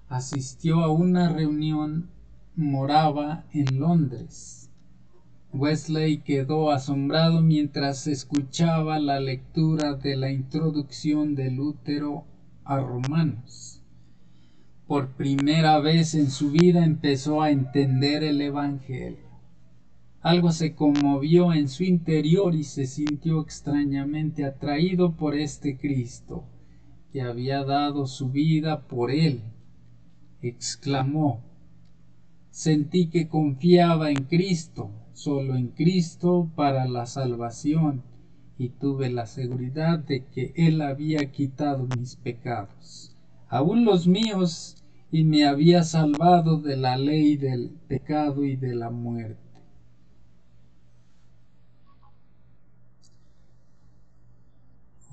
asistió a una reunión, moraba en Londres. Wesley quedó asombrado mientras escuchaba la lectura de la introducción de Lutero a Romanos. Por primera vez en su vida empezó a entender el Evangelio. Algo se conmovió en su interior y se sintió extrañamente atraído por este Cristo, que había dado su vida por él. Exclamó: sentí que confiaba en Cristo, solo en Cristo para la salvación, y tuve la seguridad de que Él había quitado mis pecados, aún los míos, y me había salvado de la ley del pecado y de la muerte.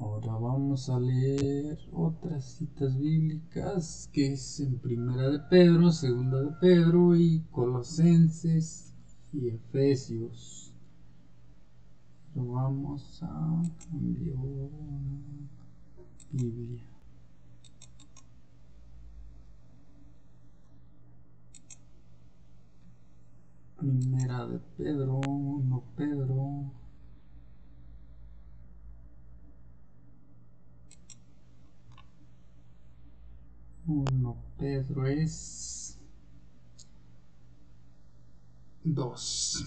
Ahora vamos a leer otras citas bíblicas, que es en Primera de Pedro, Segunda de Pedro y Colosenses y Efesios. Pero vamos a cambiar Biblia. Primera de Pedro, no Pedro. Uno Pedro es 2.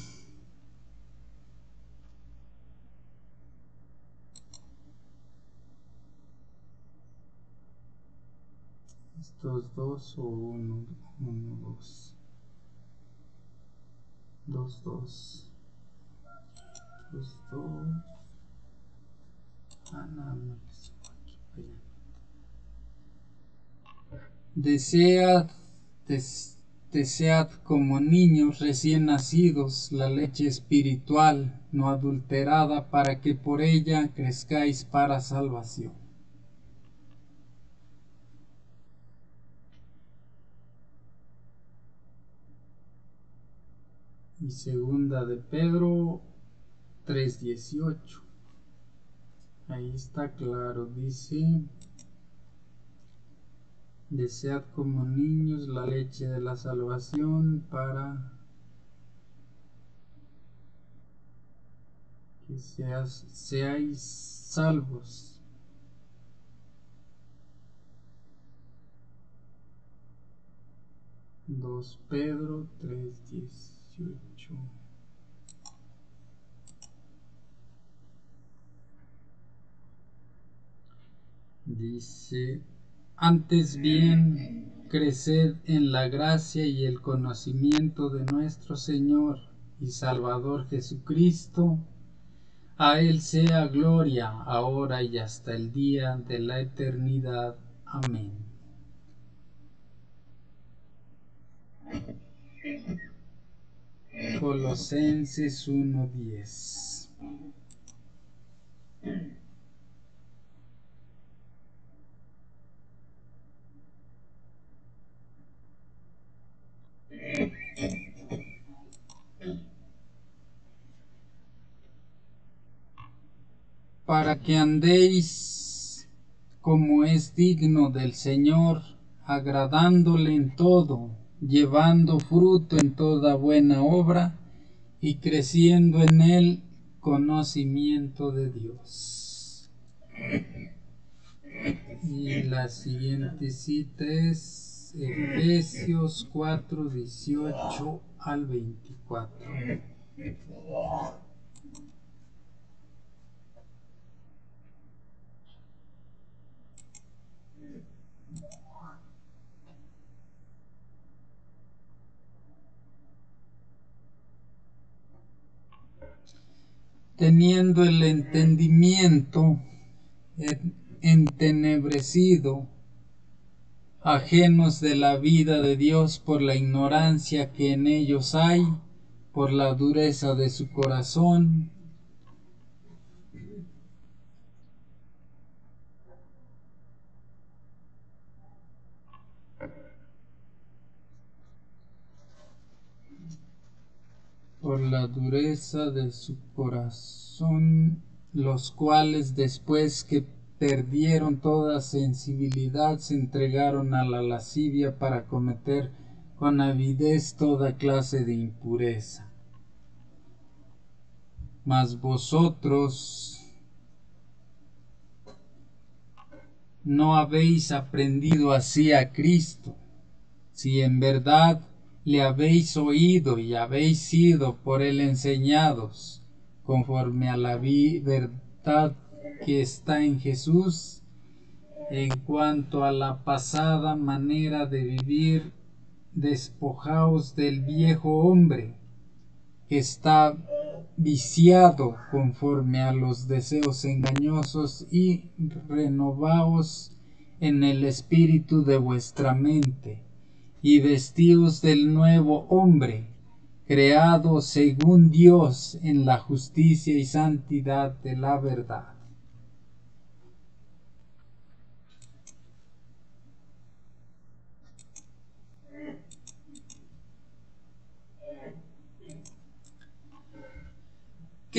¿Estos 2 o 1? 1, 2. 2, 2. 2, 2. No. Desead como niños recién nacidos la leche espiritual no adulterada, para que por ella crezcáis para salvación. Y segunda de Pedro 3:18. Ahí está claro, dice: desead como niños la leche de la salvación para que seáis salvos. Dos Pedro 3:18. Dice: antes bien, creced en la gracia y el conocimiento de nuestro Señor y Salvador Jesucristo. A Él sea gloria, ahora y hasta el día de la eternidad. Amén. Colosenses 1:10. Para que andéis como es digno del Señor, agradándole en todo, llevando fruto en toda buena obra y creciendo en el conocimiento de Dios. Y la siguiente cita es Efesios 4:18 al 24. Teniendo el entendimiento entenebrecido, ajenos de la vida de Dios por la ignorancia que en ellos hay, por la dureza de su corazón, los cuales después que perdieron toda sensibilidad se entregaron a la lascivia para cometer con avidez toda clase de impureza. Mas vosotros no habéis aprendido así a Cristo, si en verdad le habéis oído y habéis sido por él enseñados, conforme a la verdad que está en Jesús. En cuanto a la pasada manera de vivir, despojaos del viejo hombre, que está viciado conforme a los deseos engañosos, y renovaos en el espíritu de vuestra mente, y vestíos del nuevo hombre, creado según Dios en la justicia y santidad de la verdad.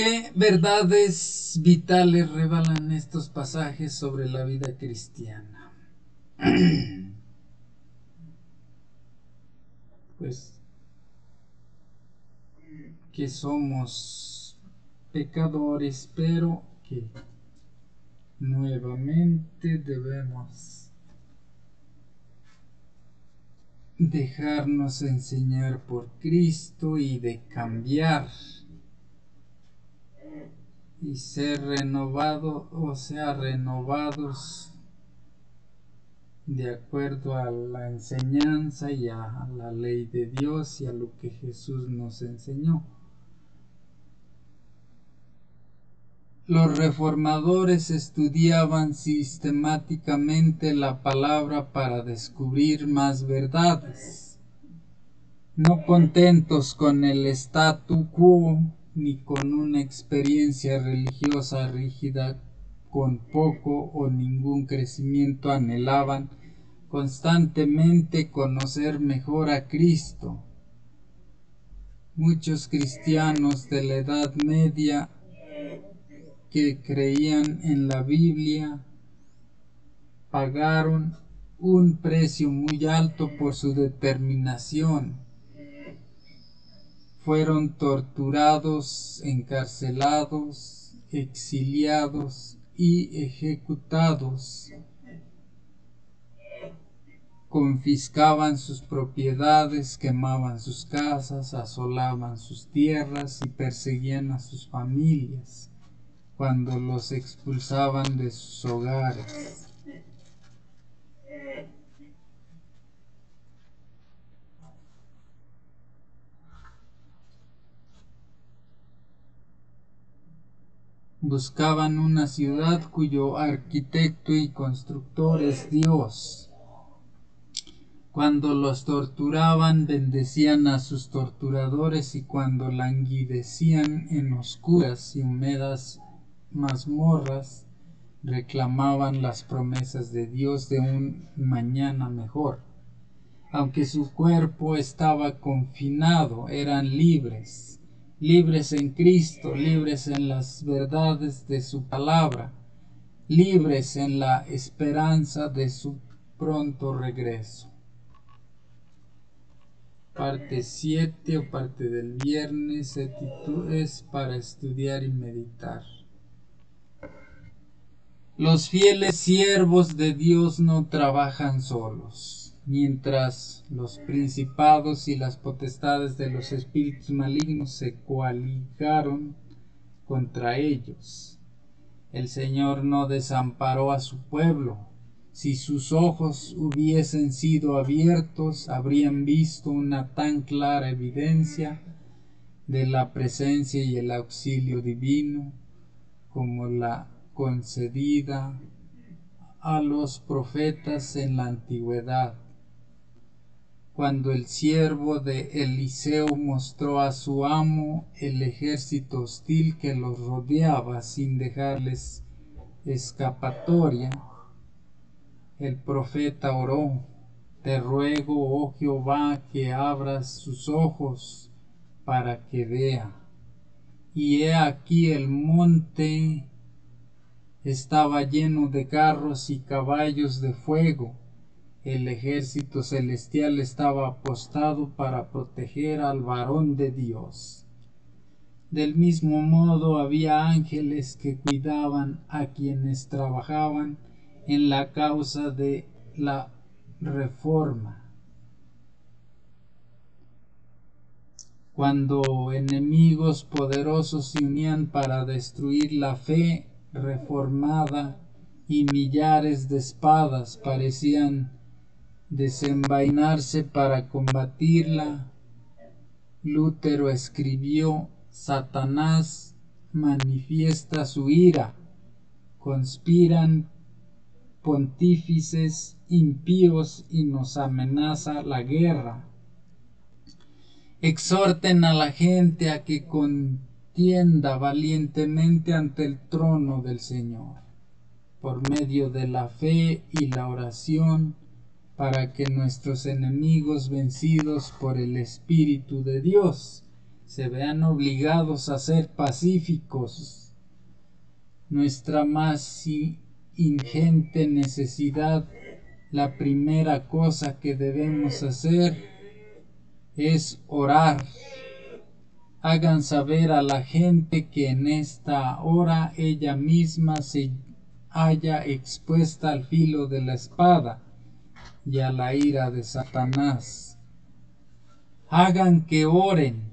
¿Qué verdades vitales revelan estos pasajes sobre la vida cristiana? Pues que somos pecadores, pero que nuevamente debemos dejarnos enseñar por Cristo y de cambiar y ser renovados, renovados de acuerdo a la enseñanza y a la ley de Dios y a lo que Jesús nos enseñó. Los reformadores estudiaban sistemáticamente la palabra para descubrir más verdades. No contentos con el statu quo ni con una experiencia religiosa rígida con poco o ningún crecimiento, anhelaban constantemente conocer mejor a Cristo. Muchos cristianos de la Edad Media que creían en la Biblia pagaron un precio muy alto por su determinación. Fueron torturados, encarcelados, exiliados y ejecutados. Confiscaban sus propiedades, quemaban sus casas, asolaban sus tierras y perseguían a sus familias cuando los expulsaban de sus hogares. Buscaban una ciudad cuyo arquitecto y constructor es Dios. Cuando los torturaban, bendecían a sus torturadores, y cuando languidecían en oscuras y húmedas mazmorras, reclamaban las promesas de Dios de un mañana mejor. Aunque su cuerpo estaba confinado, eran libres, libres en Cristo, libres en las verdades de su palabra, libres en la esperanza de su pronto regreso. Parte 7 o parte del viernes es para estudiar y meditar. Los fieles siervos de Dios no trabajan solos, mientras los principados y las potestades de los espíritus malignos se coaligaron contra ellos. El Señor no desamparó a su pueblo. Si sus ojos hubiesen sido abiertos, habrían visto una tan clara evidencia de la presencia y el auxilio divino como la concedida a los profetas en la antigüedad. Cuando el siervo de Eliseo mostró a su amo el ejército hostil que los rodeaba sin dejarles escapatoria, el profeta oró: te ruego, oh Jehová, que abras sus ojos para que vea. Y he aquí el monte estaba lleno de carros y caballos de fuego. El ejército celestial estaba apostado para proteger al varón de Dios. Del mismo modo había ángeles que cuidaban a quienes trabajaban en la causa de la reforma. Cuando enemigos poderosos se unían para destruir la fe reformada y millares de espadas parecían desenvainarse para combatirla, Lutero escribió: Satanás manifiesta su ira, conspiran pontífices impíos y nos amenaza la guerra. Exhorten a la gente a que contienda valientemente ante el trono del Señor, por medio de la fe y la oración, para que nuestros enemigos, vencidos por el Espíritu de Dios, se vean obligados a ser pacíficos. Nuestra más ingente necesidad, la primera cosa que debemos hacer es orar. Hagan saber a la gente que en esta hora ella misma se halla expuesta al filo de la espada y a la ira de Satanás. Hagan que oren.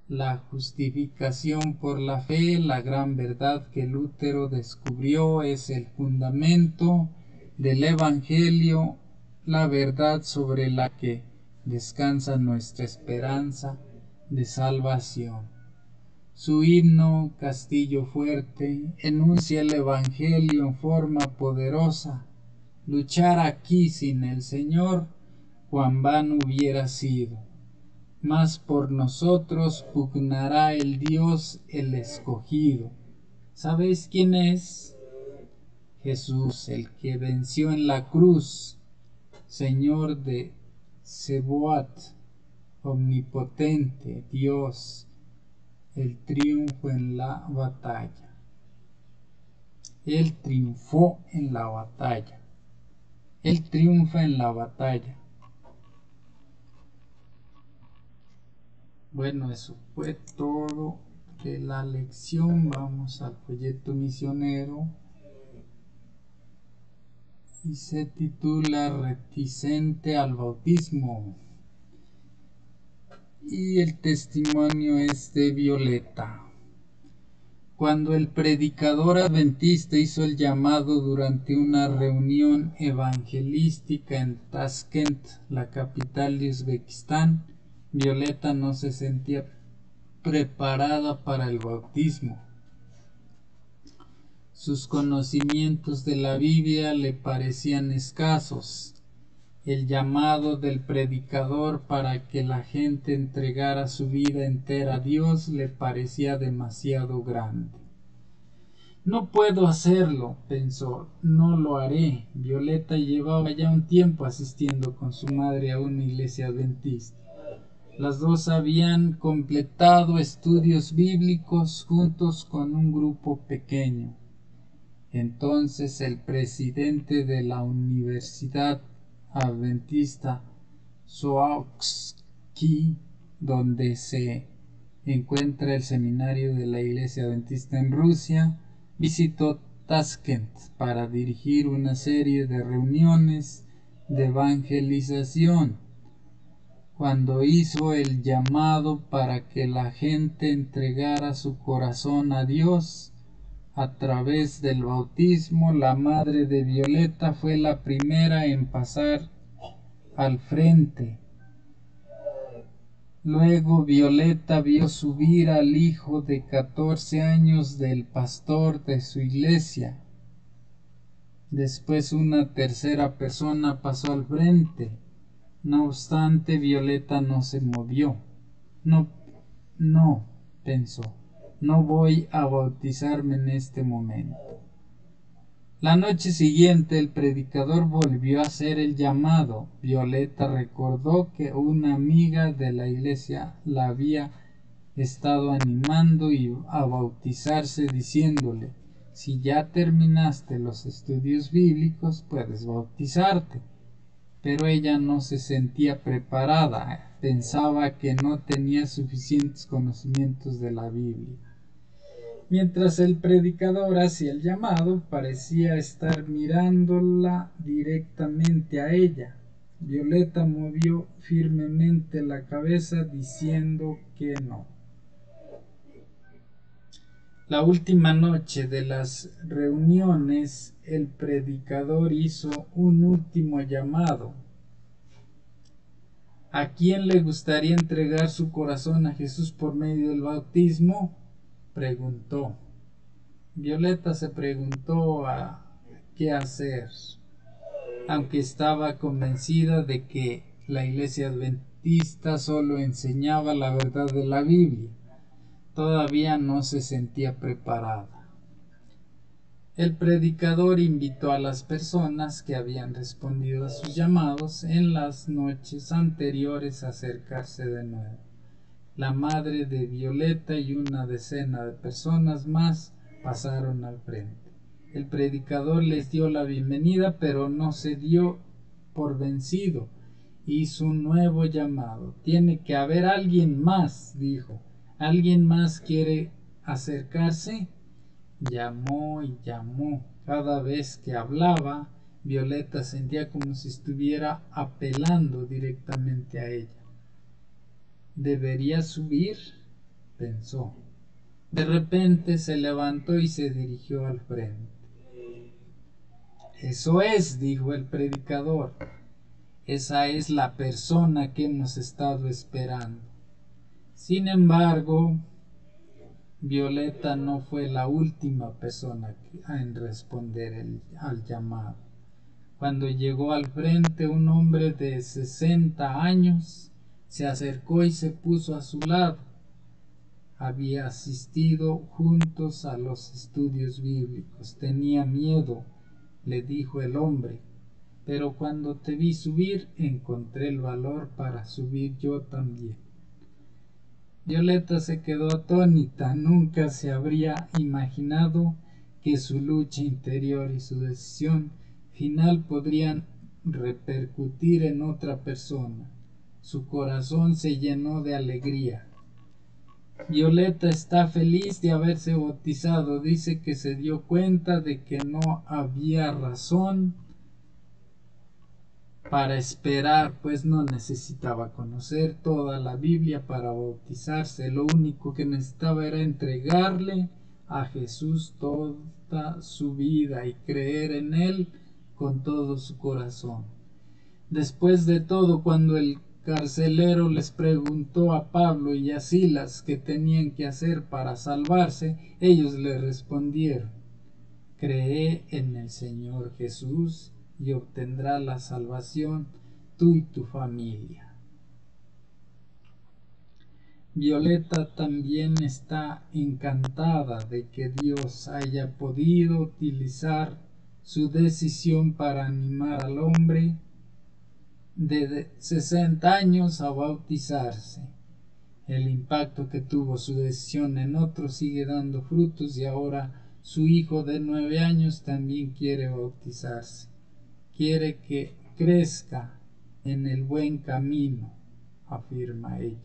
La justificación por la fe, la gran verdad que Lutero descubrió, es el fundamento del Evangelio, la verdad sobre la que descansa nuestra esperanza de salvación. Su himno, Castillo Fuerte, enuncia el Evangelio en forma poderosa. Luchar aquí sin el Señor, cuán vano hubiera sido. Mas por nosotros pugnará el Dios el escogido. ¿Sabéis quién es? Jesús, el que venció en la cruz, Señor de Sebaot, omnipotente Dios, el triunfo en la batalla. Él triunfó en la batalla. Él triunfa en la batalla. Bueno, eso fue todo de la lección. Vamos al folleto misionero y se titula Reticente al bautismo. Y el testimonio es de Violeta. Cuando el predicador adventista hizo el llamado durante una reunión evangelística en Tashkent, la capital de Uzbekistán, Violeta no se sentía preparada para el bautismo. Sus conocimientos de la Biblia le parecían escasos. El llamado del predicador para que la gente entregara su vida entera a Dios le parecía demasiado grande. No puedo hacerlo, pensó, no lo haré. Violeta llevaba ya un tiempo asistiendo con su madre a una iglesia adventista. Las dos habían completado estudios bíblicos juntos con un grupo pequeño. Entonces el presidente de la Universidad Adventista Soaksky, donde se encuentra el seminario de la Iglesia Adventista en Rusia, visitó Tashkent para dirigir una serie de reuniones de evangelización. Cuando hizo el llamado para que la gente entregara su corazón a Dios a través del bautismo, la madre de Violeta fue la primera en pasar al frente. Luego Violeta vio subir al hijo de 14 años del pastor de su iglesia. Después una tercera persona pasó al frente. No obstante, Violeta no se movió. No, pensó, no voy a bautizarme en este momento. La noche siguiente el predicador volvió a hacer el llamado. Violeta recordó que una amiga de la iglesia la había estado animando a bautizarse, diciéndole: si ya terminaste los estudios bíblicos, puedes bautizarte. Pero ella no se sentía preparada, pensaba que no tenía suficientes conocimientos de la Biblia. Mientras el predicador hacía el llamado, parecía estar mirándola directamente a ella. Violeta movió firmemente la cabeza diciendo que no. La última noche de las reuniones, el predicador hizo un último llamado. ¿A quién le gustaría entregar su corazón a Jesús por medio del bautismo?, preguntó. Violeta se preguntó a qué hacer, aunque estaba convencida de que la iglesia adventista solo enseñaba la verdad de la Biblia. Todavía no se sentía preparada. El predicador invitó a las personas que habían respondido a sus llamados en las noches anteriores a acercarse de nuevo. La madre de Violeta y una decena de personas más pasaron al frente. El predicador les dio la bienvenida, pero no se dio por vencido. Hizo un nuevo llamado. Tiene que haber alguien más, dijo. ¿Alguien más quiere acercarse? Llamó y llamó. Cada vez que hablaba, Violeta sentía como si estuviera apelando directamente a ella. ¿Debería subir?, pensó. De repente se levantó y se dirigió al frente. Eso es, dijo el predicador. Esa es la persona que hemos estado esperando. Sin embargo, Violeta no fue la última persona en responder al llamado. Cuando llegó al frente, un hombre de 60 años se acercó y se puso a su lado. Había asistido juntos a los estudios bíblicos. Tenía miedo, le dijo el hombre, pero cuando te vi subir, encontré el valor para subir yo también. Violeta se quedó atónita. Nunca se habría imaginado que su lucha interior y su decisión final podrían repercutir en otra persona. Su corazón se llenó de alegría. Violeta está feliz de haberse bautizado. Dice que se dio cuenta de que no había razón para esperar, pues no necesitaba conocer toda la Biblia para bautizarse. Lo único que necesitaba era entregarle a Jesús toda su vida y creer en Él con todo su corazón. Después de todo, cuando el carcelero les preguntó a Pablo y a Silas qué tenían que hacer para salvarse, ellos le respondieron: cree en el Señor Jesús y obtendrás la salvación tú y tu familia. Violeta también está encantada de que Dios haya podido utilizar su decisión para animar al hombre de 60 años a bautizarse. El impacto que tuvo su decisión en otros sigue dando frutos y ahora su hijo de 9 años también quiere bautizarse. Quiere que crezca en el buen camino, afirma ella.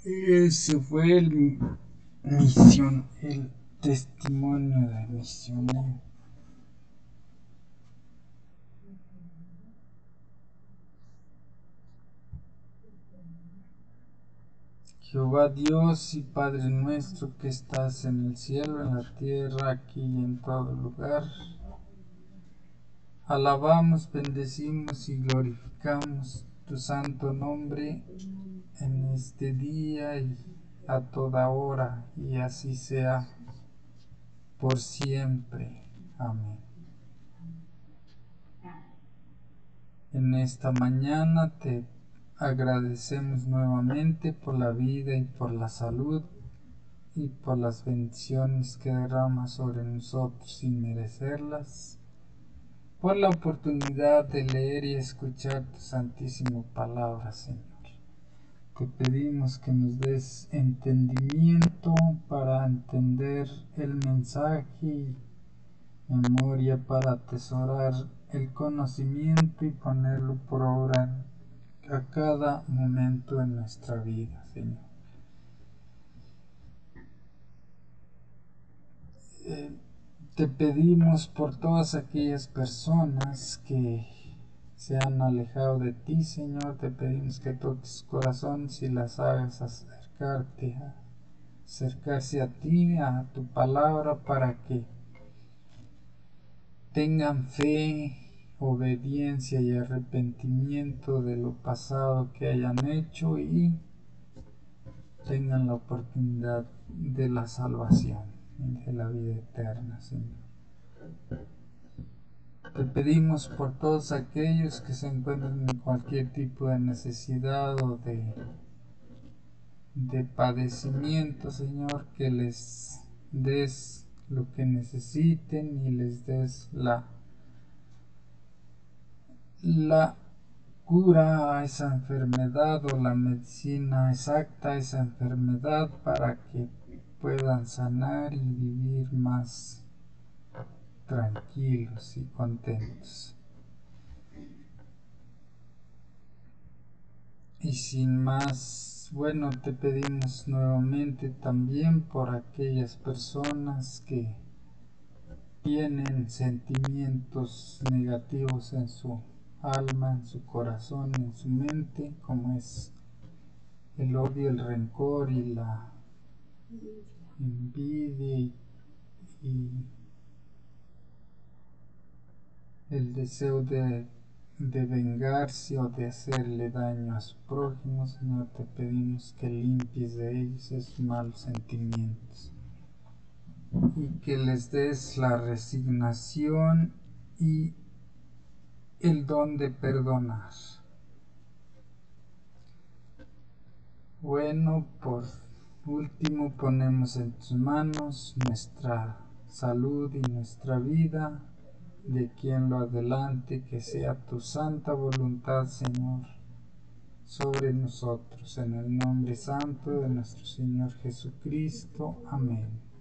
Ese fue el testimonio de misionero. Jehová Dios y Padre nuestro que estás en el cielo, en la tierra, aquí y en todo lugar, alabamos, bendecimos y glorificamos tu santo nombre en este día y a toda hora, y así sea por siempre. Amén. En esta mañana te agradecemos nuevamente por la vida y por la salud y por las bendiciones que derramas sobre nosotros sin merecerlas, por la oportunidad de leer y escuchar tu santísima palabra, Señor. Te pedimos que nos des entendimiento para entender el mensaje y memoria para atesorar el conocimiento y ponerlo por obra a cada momento de nuestra vida, Señor. Te pedimos por todas aquellas personas que se han alejado de ti, Señor. Te pedimos que toques sus corazones y las hagas acercarse a ti, a tu palabra, para que tengan fe, obediencia y arrepentimiento de lo pasado que hayan hecho y tengan la oportunidad de la salvación y de la vida eterna, Señor. Te pedimos por todos aquellos que se encuentran en cualquier tipo de necesidad o de padecimiento, Señor, que les des lo que necesiten y les des la cura a esa enfermedad o la medicina exacta a esa enfermedad para que puedan sanar y vivir más tranquilos y contentos. Y sin más, bueno, te pedimos nuevamente también por aquellas personas que tienen sentimientos negativos en su alma, en su corazón, en su mente, como es el odio, el rencor y la envidia y el deseo de vengarse o de hacerle daño a su prójimo. Señor, te pedimos que limpies de ellos esos malos sentimientos y que les des la resignación y el don de perdonar. Bueno, por último ponemos en tus manos nuestra salud y nuestra vida. De aquí en lo adelante, que sea tu santa voluntad, Señor, sobre nosotros, en el nombre santo de nuestro Señor Jesucristo. Amén.